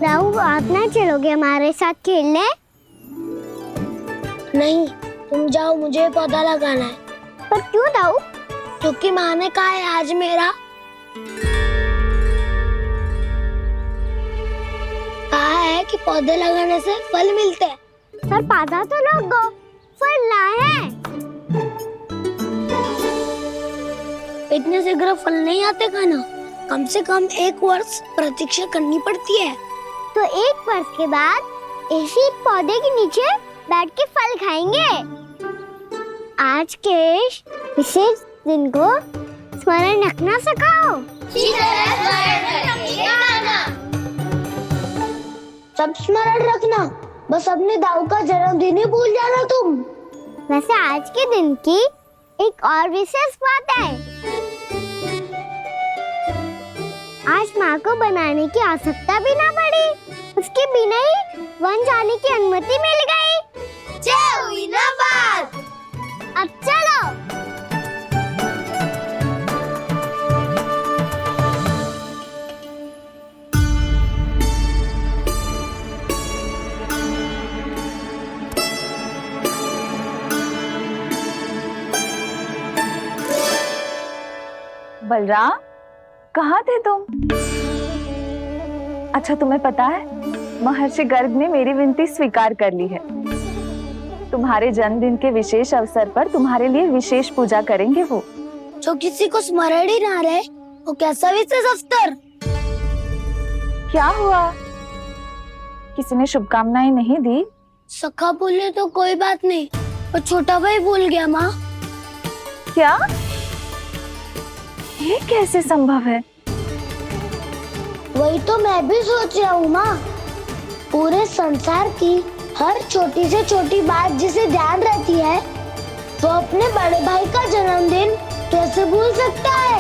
राहु आप ना चलोगे हमारे साथ खेलने? नहीं, तुम जाओ, मुझे पौधा लगाना है। पर क्यों राहु? क्योंकि माँ ने कहा है आज मेरा कहा है कि पौधे लगाने से फल मिलते हैं। पर पौधा तो लगो, फल ना है। इतने शीघ्र फल नहीं आते खाना, कम से कम 1 वर्ष प्रतीक्षा करनी पड़ती है। तो 1 वर्ष के बाद इसी पौधे के नीचे बैठ के फल खाएंगे। आज के विशेष दिन को स्मरण रखना सिखाओ। सब स्मरण रखना, बस अपने दाऊ का जन्मदिन ही भूल जाना तुम। वैसे आज के दिन की एक और विशेष बात है। आज माँ को बनाने की आवश्यकता भी ना पड़ी, उसके बिना ही वन जाने की अनुमति मिल गई। जय हुई ना बात। अब चलो। बलराम, कहाँ थे तुम? अच्छा तुम्हें पता है, महर्षि गर्ग ने मेरी विनती स्वीकार कर ली है। तुम्हारे जन्मदिन के विशेष अवसर पर तुम्हारे लिए विशेष पूजा करेंगे वो। जो किसी को स्मरण ही ना रहे, वो कैसा विशेष अवसर? क्या हुआ? किसी ने शुभकामनाएं नहीं दी? सखा बोले तो कोई बात नहीं, पर छोटा भाई भूल गया माँ। क्या? ये कैसे संभव है? वही तो मैं भी सोच रहा हूँ माँ। पूरे संसार की हर छोटी से छोटी बात जिसे ध्यान रहती है, वो अपने बड़े भाई का जन्मदिन कैसे भूल सकता है?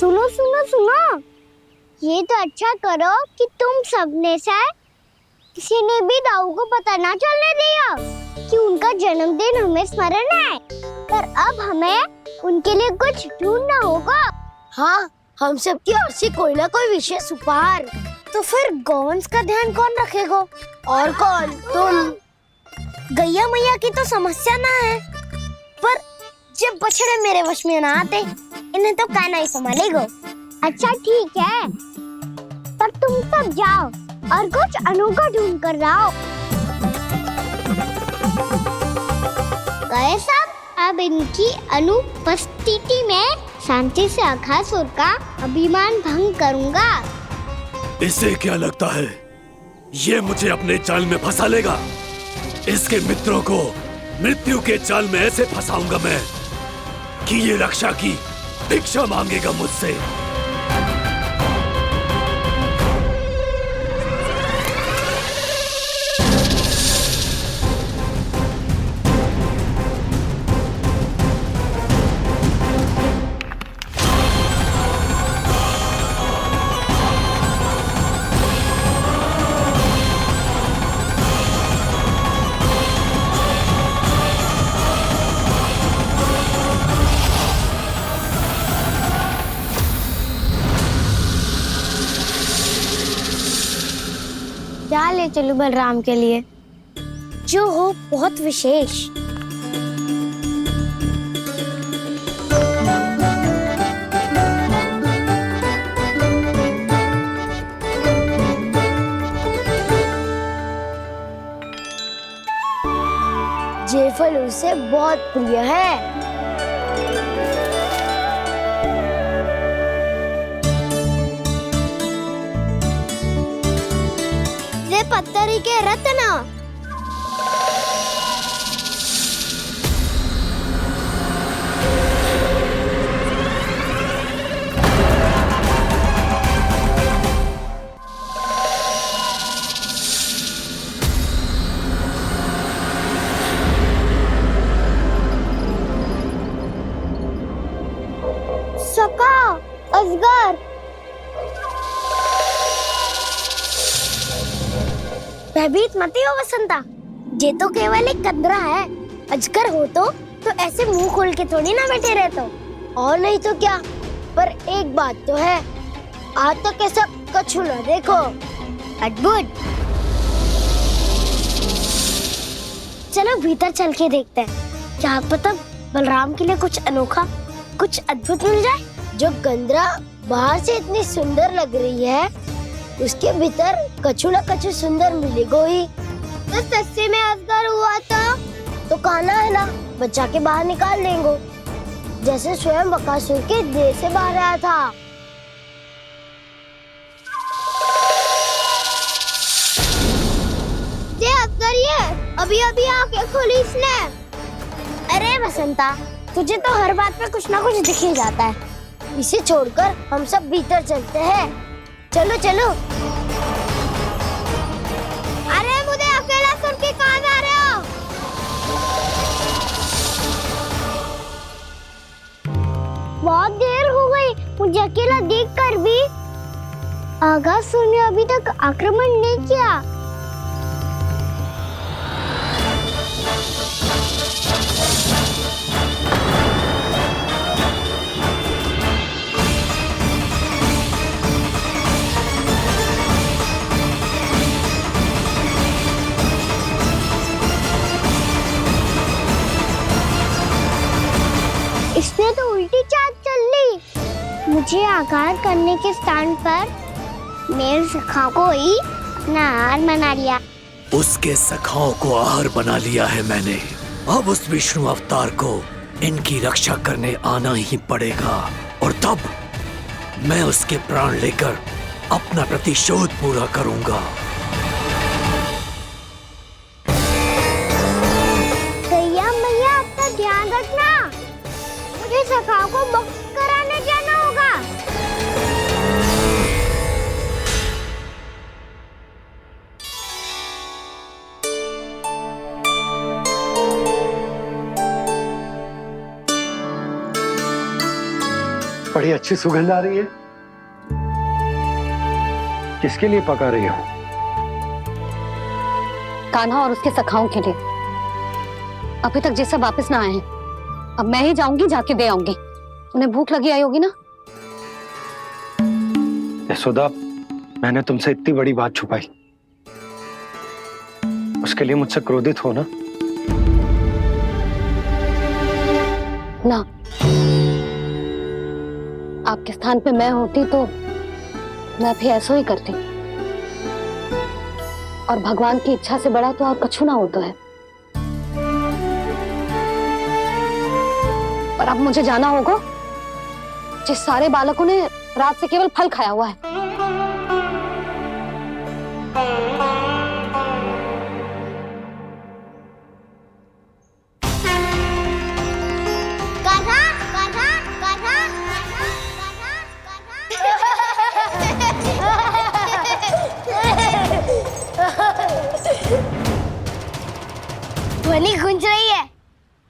सुनो सुनो सुनो, ये तो अच्छा करो कि तुम सबने से किसी ने भी दाऊ को पता ना चलने दिया कि उनका जन्मदिन हमें स्मरण है। पर अब हमें उनके लिए कुछ ढूंढना होगा। हाँ, हम सबकी ओर से कोई ना कोई विशेष उपहार। तो फिर गौवंश का ध्यान कौन रखेगा? और कौन? तुम। गैया मैया की तो समस्या ना है, पर जब बछड़े मेरे वश में ना आते, इन्हें तो कान्हा ही संभालेगा। अच्छा ठीक है, पर तुम सब जाओ और कुछ अनोखा ढूंढ कर लाओ। गए सब। अब इनकी अनुपस्थिति में शांति से अघासुर का अभिमान भंग करूंगा। इसे क्या लगता है ये मुझे अपने जाल में फंसा लेगा? इसके मित्रों को मृत्यु के जाल में ऐसे फंसाऊंगा मैं कि ये रक्षा की भिक्षा मांगेगा मुझसे। क्या ले चलूं बलराम के लिए जो हो बहुत विशेष। ये फल उसे बहुत प्रिय है। पत्थरी के रत्न। सका असगर भयभीत मत हो वसंता, ये तो केवल एक कंदरा है। अजगर हो तो ऐसे मुंह खोल के थोड़ी ना बैठे रहते हो। और नहीं तो क्या, पर एक बात तो है, आज तक ऐसा कछु ना देखो। अद्भुत। चलो भीतर चल के देखते हैं, क्या पता बलराम के लिए कुछ अनोखा, कुछ अद्भुत मिल जाए। जो कंदरा बाहर से इतनी सुंदर लग रही है, उसके भीतर कछु न कछु सुंदर मिलेगा ही। तो सस्ते में अजगर हुआ तो कहना है ना, बच्चा के बाहर निकाल देंगे, जैसे स्वयं बकासुर के देह से बाहर आया था। ये अजगर ये अभी अभी आंखें खोली इसने। अरे बसंता, तुझे तो हर बात पे कुछ ना कुछ दिख ही जाता है। इसे छोड़कर हम सब भीतर चलते हैं। चलो चलो। अरे मुझे अकेला सुन के कहाँ जा रहे हो? बहुत देर हो गई मुझे अकेला देखकर भी। अगासुर ने अभी तक आक्रमण नहीं किया। इसने तो उल्टी चाल चल ली। मुझे आघात करने के स्थान पर मेरे सखा को ही अपना आहार बना लिया। उसके सखाओं को आहार बना लिया है मैंने। अब उस विष्णु अवतार को इनकी रक्षा करने आना ही पड़ेगा, और तब मैं उसके प्राण लेकर अपना प्रतिशोध पूरा करूंगा। गैया मैया, अपना ध्यान रखना। मुझे सखा को मुक्त कराने जाना होगा। बड़ी अच्छी सुगंध आ रही है। किसके लिए पका रही हो? कान्हा और उसके सखाओं के लिए। अभी तक जैसा वापस ना आए हैं, अब मैं ही जाऊंगी, जाके दे आऊंगी। उन्हें भूख लगी आई होगी ना। यशोदा, मैंने तुमसे इतनी बड़ी बात छुपाई, उसके लिए मुझसे क्रोधित हो ना? ना, आपके स्थान पे मैं होती तो मैं भी ऐसा ही करती। और भगवान की इच्छा से बड़ा तो और कछु ना होता है। पर अब मुझे जाना होगा। जिस सारे बालकों ने रात से केवल फल खाया हुआ है। कान्हा, कान्हा, कान्हा। ध्वनि गूंज रही है,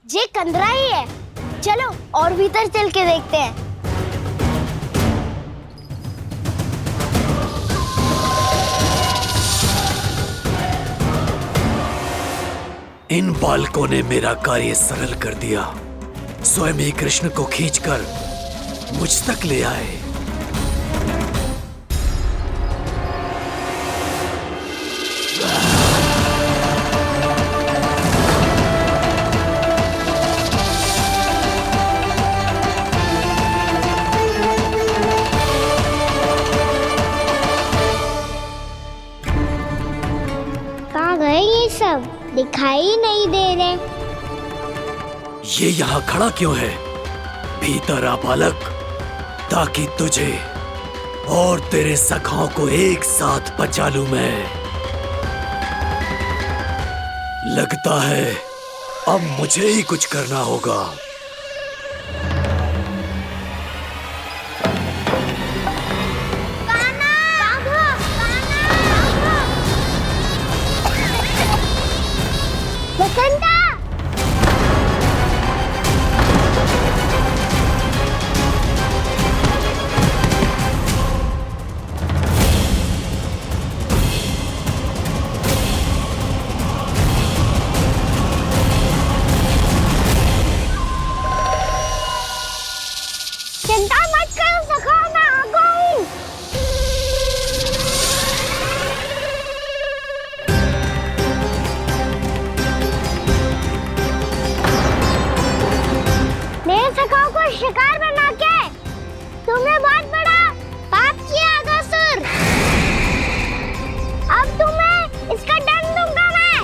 ये कंदरा ही है। चलो और भीतर चल के देखते हैं। इन बालकों ने मेरा कार्य सरल कर दिया। स्वयं ही कृष्ण को खींचकर मुझ तक ले आए। कहाँ गए ये सब? दिखाई नहीं दे रहे। ये यहाँ खड़ा क्यों है? भीतर आ बालक, ताकि तुझे और तेरे सखाओं को एक साथ बचा लूं मैं। लगता है अब मुझे ही कुछ करना होगा। बसंता! चिंता मत करो सखा, मैं आ गई। मेरे सखाओं को शिकार बना के तुमने बहुत बड़ा पाप किया अगासुर। अब तुम्हें इसका दंड दूंगा मैं।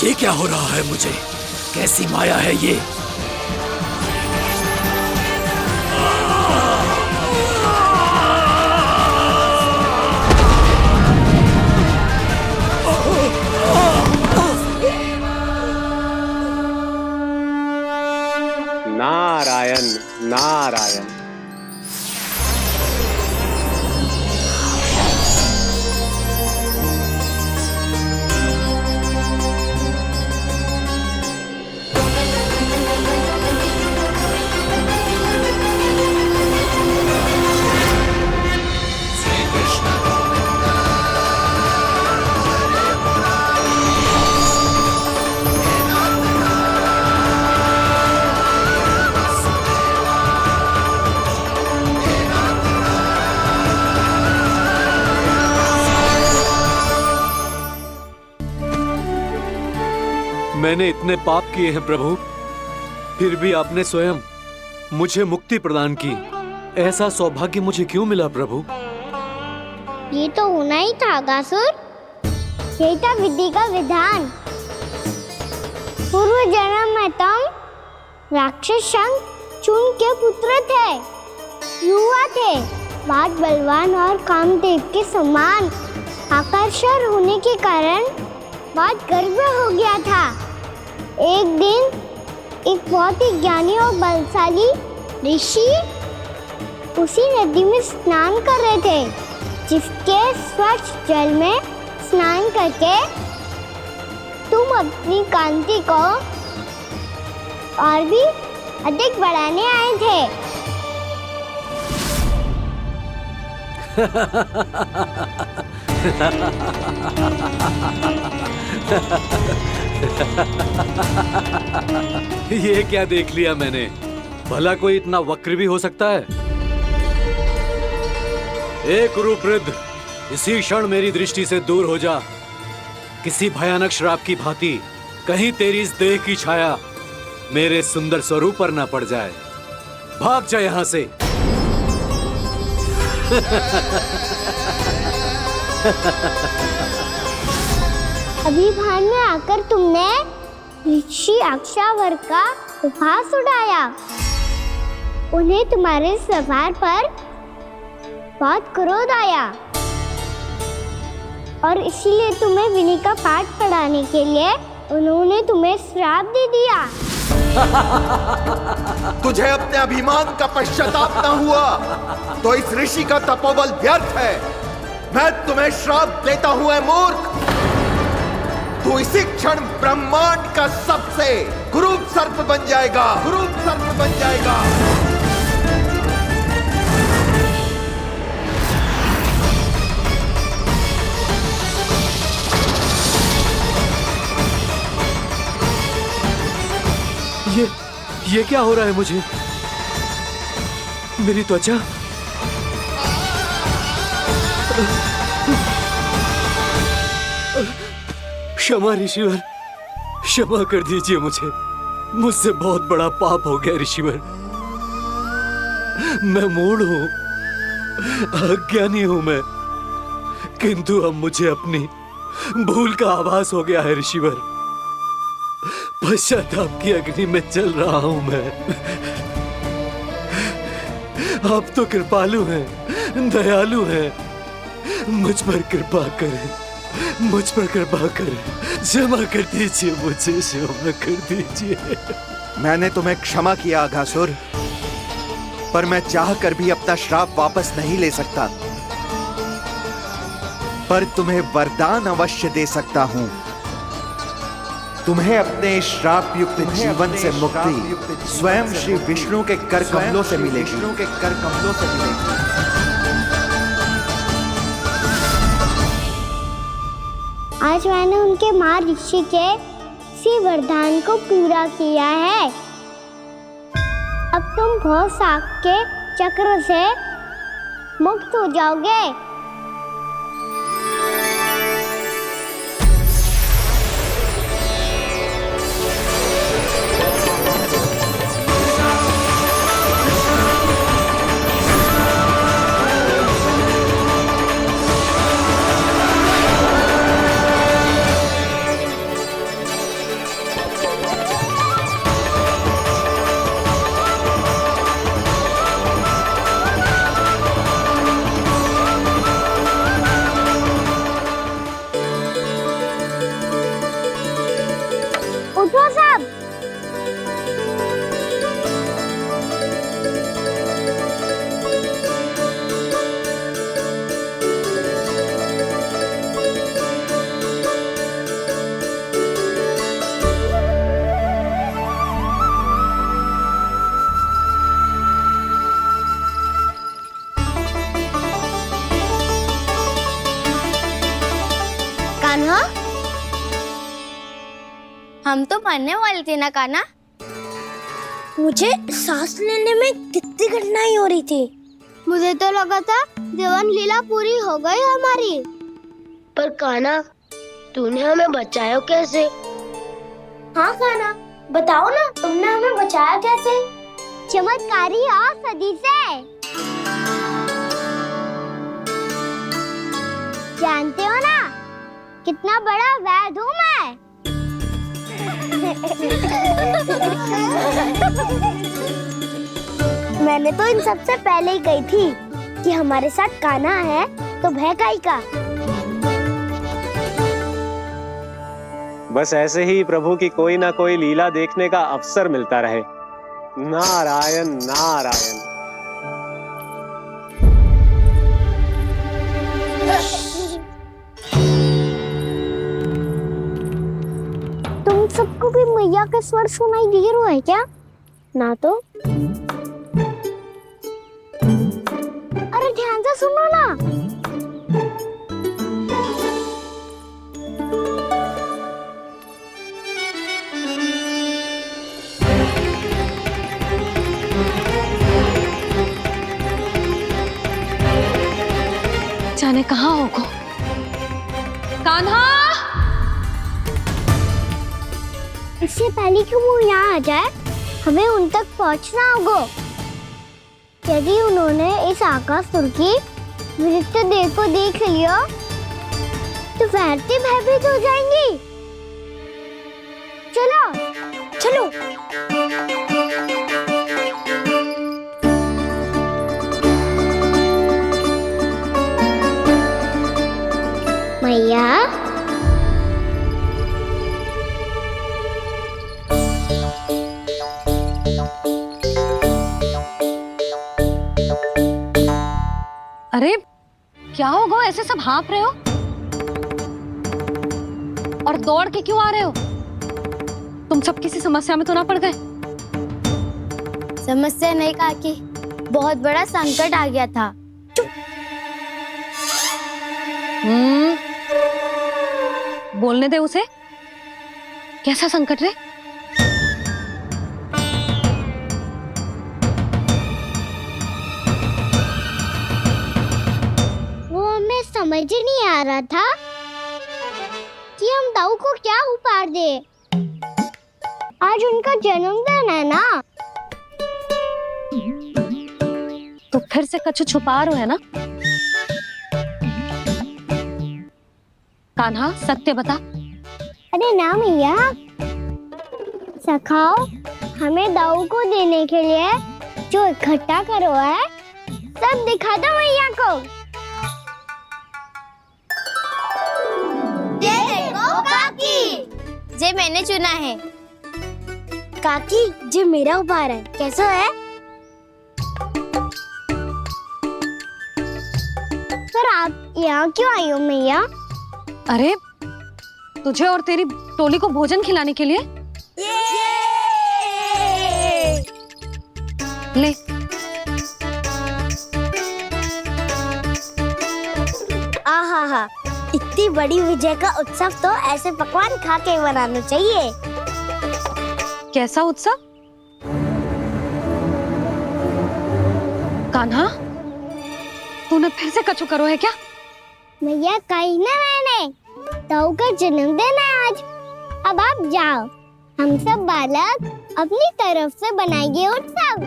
ये क्या हो रहा है मुझे? कैसी माया है ये? नारायण नारायण। मैंने इतने पाप किए हैं प्रभु, फिर भी आपने स्वयं मुझे मुक्ति प्रदान की। ऐसा सौभाग्य मुझे क्यों मिला प्रभु? ये तो होना ही था अगासुर। यही था विधि का विधान। पूर्व जन्म में तुम राक्षस शंखचूड़ के पुत्र थे, युवा थे, बहुत बलवान और कामदेव के समान। आकर्षण होने के कारण बहुत गर्व हो गया था। एक दिन एक बहुत ही ज्ञानी और बलशाली ऋषि उसी नदी में स्नान कर रहे थे, जिसके स्वच्छ जल में स्नान करके तुम अपनी कांति को और भी अधिक बढ़ाने आए थे। ये क्या देख लिया मैंने? भला कोई इतना वक्र भी हो सकता है? एक रूपवृद्ध, इसी क्षण मेरी दृष्टि से दूर हो जा। किसी भयानक श्राप की भांति कहीं तेरी इस देह की छाया मेरे सुंदर स्वरूप पर न पड़ जाए। भाग जा यहाँ से। अभी भान में आकर तुमने ऋषि अक्षावर का उपहास उड़ाया। उन्हें तुम्हारे सवार पर बहुत क्रोध आया और इसीलिए तुम्हें विनी का पाठ पढ़ाने के लिए उन्होंने तुम्हें श्राप दे दिया। तुझे अपने अभिमान का पश्चाताप न हुआ तो इस ऋषि का तपोबल व्यर्थ है। मैं तुम्हें श्राप देता हूं ऐ मूर्ख। तू इसी क्षण ब्रह्मांड का सबसे कुरूप सर्प बन जाएगा, कुरूप सर्प बन जाएगा। ये क्या हो रहा है मुझे? मेरी त्वचा क्षमा ऋषिवर, क्षमा कर दीजिए मुझे। मुझसे बहुत बड़ा पाप हो गया ऋषिवर। मैं मूढ़ हूं, अज्ञानी हूं मैं, किंतु अब मुझे अपनी भूल का आभास हो गया है ऋषिवर। पश्चाताप की अग्नि में जल रहा हूं मैं। आप तो कृपालु हैं, दयालु हैं, मुझ पर कृपा करें, मुझ पर कृपा करें। क्षमा कर दीजिए मुझे, क्षमा कर दीजिए। मैंने तुम्हें क्षमा किया अघासुर, पर मैं चाहकर भी अपना श्राप वापस नहीं ले सकता। पर तुम्हें वरदान अवश्य दे सकता हूं। तुम्हें अपने श्राप युक्त जीवन से मुक्ति स्वयं श्री विष्णु के कर कमलों से मिलेगी, विष्णु के कर कमलों से मिलेगी। आज मैंने उनके मां ऋषि के इसी वरदान को पूरा किया है। अब तुम भव साग के चक्र से मुक्त हो जाओगे। उठो सब। कान्हा, हम तो मरने वाले थे ना कान्हा। मुझे सांस लेने में कितनी कठिनाई हो रही थी। मुझे तो लगा था जीवन लीला पूरी हो गई हमारी। पर कान्हा, तूने हमें बचाया कैसे? हाँ कान्हा, बताओ ना, तुमने हमें बचाया कैसे? चमत्कारी और सदी से। जानते हो ना कितना बड़ा वैद्य हूँ मैं। मैंने तो इन सबसे पहले ही कही थी कि हमारे साथ कान्हा है तो भय काई का। बस ऐसे ही प्रभु की कोई ना कोई लीला देखने का अवसर मिलता रहे। नारायण नारायण। तुम सबको भी मैया का स्वर सुनाई दे रहा है क्या? ना तो। अरे ध्यान से सुनो ना। जाने कहाँ होगो? कान्हा! इससे पहले कि वो यहाँ आ जाए, हमें उन तक पहुँचना होगा। यदि उन्होंने इस आकासुर की नृत्य देह को देख लिया, तो वैरती भयभीत हो जाएंगी। चलो, चलो। क्या होगा, ऐसे सब हाँफ रहे हो और दौड़ के क्यों आ रहे हो? तुम सब किसी समस्या में तो ना पड़ गए? समस्या नहीं काकी, बहुत बड़ा संकट आ गया था। बोलने दे उसे। कैसा संकट रे? वो हमें समझ ही नहीं आ रहा था कि हम दाऊ को क्या उपहार दे। आज उनका जन्मदिन है ना, तो फिर से कछु छुपा रहे हो है ना? कान्हा सत्य बता। अरे ना मैया, सखाओ हमें दाऊ को देने के लिए जो इकट्ठा करो है सब दिखा दो मैया को। ये देखो काकी, जे मैंने चुना है। काकी जे मेरा उपहार है, कैसा है? पर आप यहाँ क्यों आई हो मैया? अरे तुझे और तेरी टोली को भोजन खिलाने के लिए। ले। आहा, इतनी बड़ी विजय का उत्सव तो ऐसे पकवान खा के मनाना चाहिए। कैसा उत्सव? कान्हा, तूने फिर से कछु करो है क्या? मैया कही ना मैंने, दाऊ का जन्मदिन है आज। अब आप जाओ, हम सब बालक अपनी तरफ से बनाएंगे उत्सव।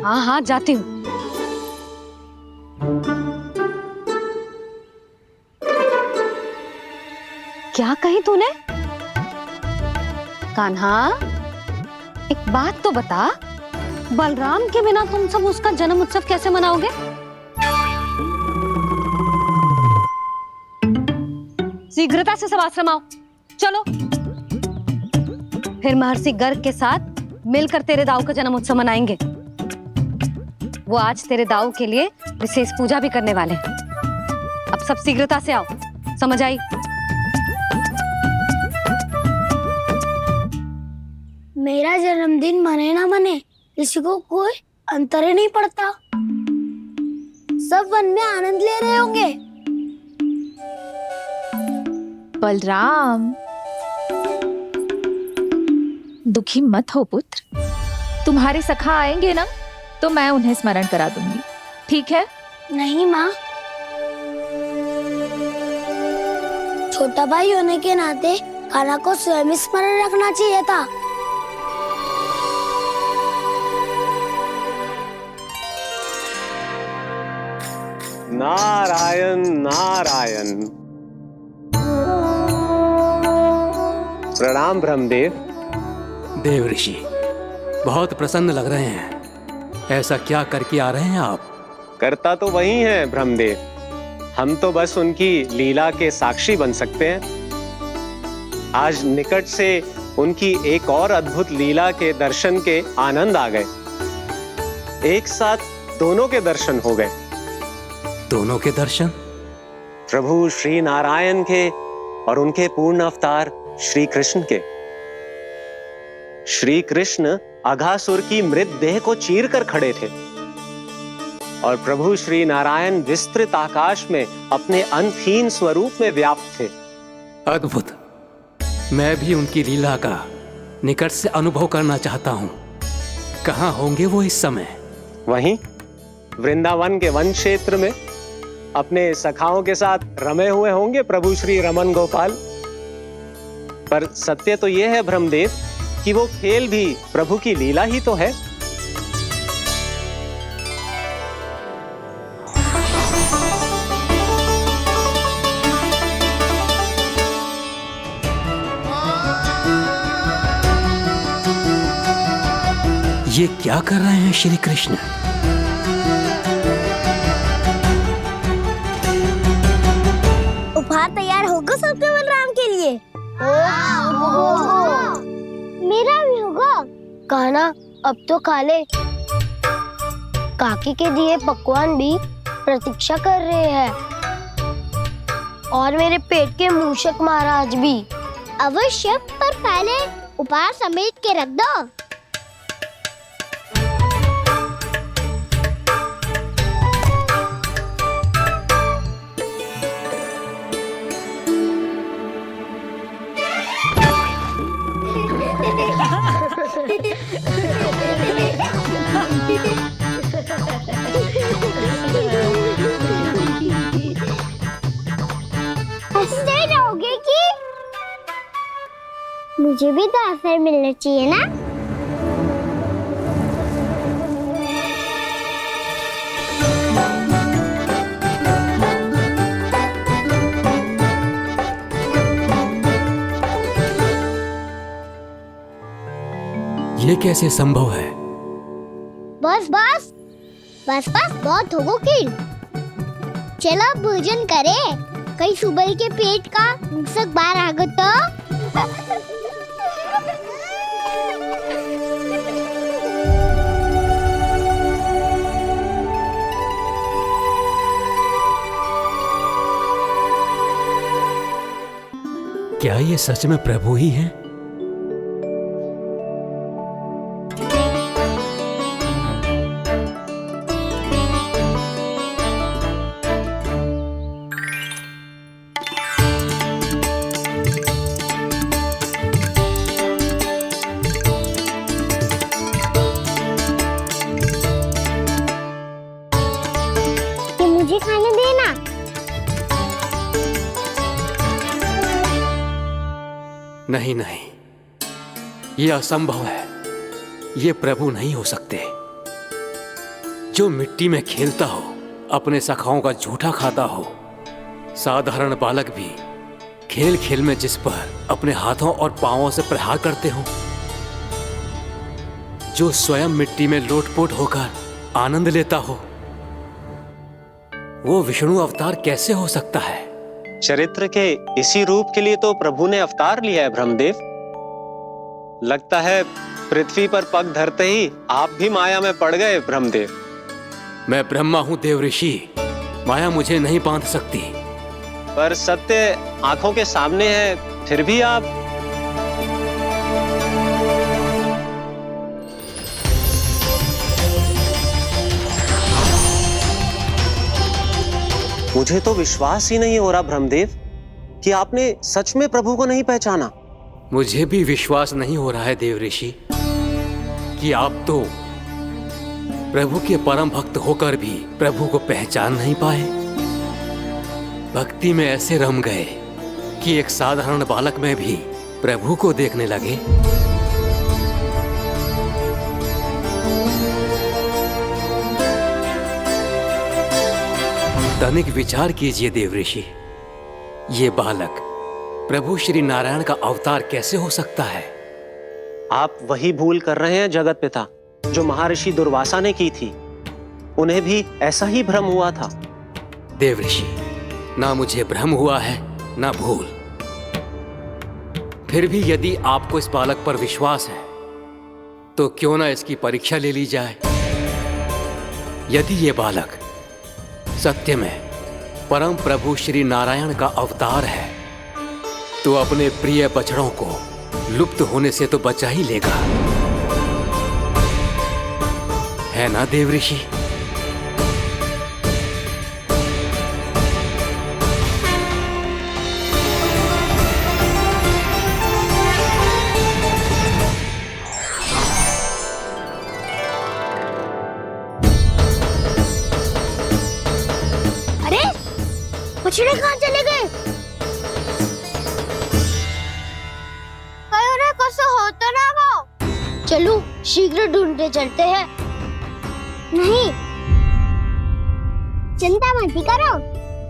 हाँ हाँ जाती हूँ। क्या कही तूने? कान्हा, एक बात तो बता, बलराम के बिना तुम सब उसका जन्म उत्सव कैसे मनाओगे? शीघ्रता से सब आश्रम आओ, चलो। फिर महर्षि गर्ग के साथ मिलकर तेरे दाऊ का जन्म उत्सव मनाएंगे। वो आज तेरे दाऊ के लिए विशेष पूजा भी करने वाले हैं। अब सब शीघ्रता से आओ, समझ आई? मेरा जन्मदिन मने ना मने, किसी को कोई अंतर ही नहीं पड़ता। सब वन में आनंद ले रहे होंगे। बलराम, दुखी मत हो पुत्र। तुम्हारे सखा आएंगे ना, तो मैं उन्हें स्मरण करा दूंगी, ठीक है? नहीं माँ, छोटा भाई होने के नाते कान्हा को स्वयं स्मरण रखना चाहिए था। नारायण नारायण। प्रणाम ब्रह्मदेव। देव ऋषि, बहुत प्रसन्न लग रहे हैं। ऐसा क्या करके आ रहे हैं आप? करता तो वही है ब्रह्मदेव, हम तो बस उनकी लीला के साक्षी बन सकते हैं। आज निकट से उनकी एक और अद्भुत लीला के दर्शन के आनंद आ गए। एक साथ दोनों के दर्शन हो गए। दोनों के दर्शन? प्रभु श्री नारायण के और उनके पूर्ण अवतार श्री कृष्ण के। श्री कृष्ण अघासुर की मृत देह को चीर कर खड़े थे और प्रभु श्री नारायण विस्तृत आकाश में अपने अंतहीन स्वरूप में व्याप्त थे। अद्भुत। मैं भी उनकी लीला का निकट से अनुभव करना चाहता हूं। कहां होंगे वो इस समय? वहीं वृंदावन के वन क्षेत्र में अपने सखाओं के साथ रमे हुए होंगे प्रभु श्री रमन गोपाल। पर सत्य तो यह है ब्रह्मदेव कि वो खेल भी प्रभु की लीला ही तो है। ये क्या कर रहे हैं श्री कृष्ण? उपहार तैयार होगा सबके बलराम के लिए? मेरा भी होगा। कान्हा अब तो खा ले। काकी के दिए पकवान भी प्रतीक्षा कर रहे हैं और मेरे पेट के मूषक महाराज भी। अवश्य, पर पहले उपहार समेट के रख दो। हंसते रहोगे कि मुझे भी तो अवसर मिलना चाहिए ना। ये कैसे संभव है? बस बस बस बस बहुत हो गई। चलो अब भोजन करें, कहीं सुबह के पेट का मूषक बाहर आ गया तो। क्या ये सच में प्रभु ही हैं? मुझे खाने देना। नहीं नहीं, ये असंभव है। ये प्रभु नहीं हो सकते। जो मिट्टी में खेलता हो, अपने सखाओं का झूठा खाता हो, साधारण बालक भी खेल खेल में जिस पर अपने हाथों और पांवों से प्रहार करते हो, जो स्वयं मिट्टी में लोटपोट होकर आनंद लेता हो, वो विष्णु अवतार कैसे हो सकता है? चरित्र के इसी रूप के लिए तो प्रभु ने अवतार लिया है ब्रह्मदेव। लगता है पृथ्वी पर पग धरते ही आप भी माया में पड़ गए ब्रह्मदेव। मैं ब्रह्मा हूं देव ऋषि, माया मुझे नहीं बांध सकती। पर सत्य आंखों के सामने है, फिर भी आप। मुझे तो विश्वास ही नहीं हो रहा ब्रह्मदेव कि आपने सच में प्रभु को नहीं पहचाना। मुझे भी विश्वास नहीं हो रहा है देव ऋषि कि आप तो प्रभु के परम भक्त होकर भी प्रभु को पहचान नहीं पाए। भक्ति में ऐसे रम गए कि एक साधारण बालक में भी प्रभु को देखने लगे। तनिक विचार कीजिए देव ऋषि, ये बालक प्रभु श्री नारायण का अवतार कैसे हो सकता है? आप वही भूल कर रहे हैं जगत पिता, जो महर्षि दुर्वासा ने की थी। उन्हें भी ऐसा ही भ्रम हुआ था। देव ऋषि, ना मुझे भ्रम हुआ है ना भूल। फिर भी यदि आपको इस बालक पर विश्वास है तो क्यों ना इसकी परीक्षा ले ली जाए। यदि ये बालक सत्य में परम प्रभु श्री नारायण का अवतार है तो अपने प्रिय बछड़ों को लुप्त होने से तो बचा ही लेगा, है ना देव ऋषि? अरे बछड़े कहाँ चले गए? होता ना वो। चलो शीघ्र ढूंढते चलते हैं। नहीं, चिंता मत करो,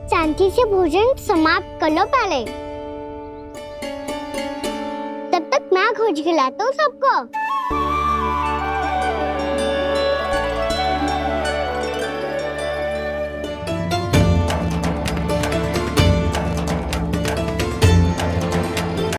शांति से भोजन समाप्त कर लो पहले। तब तक मैं खोज के लाता हूँ सबको।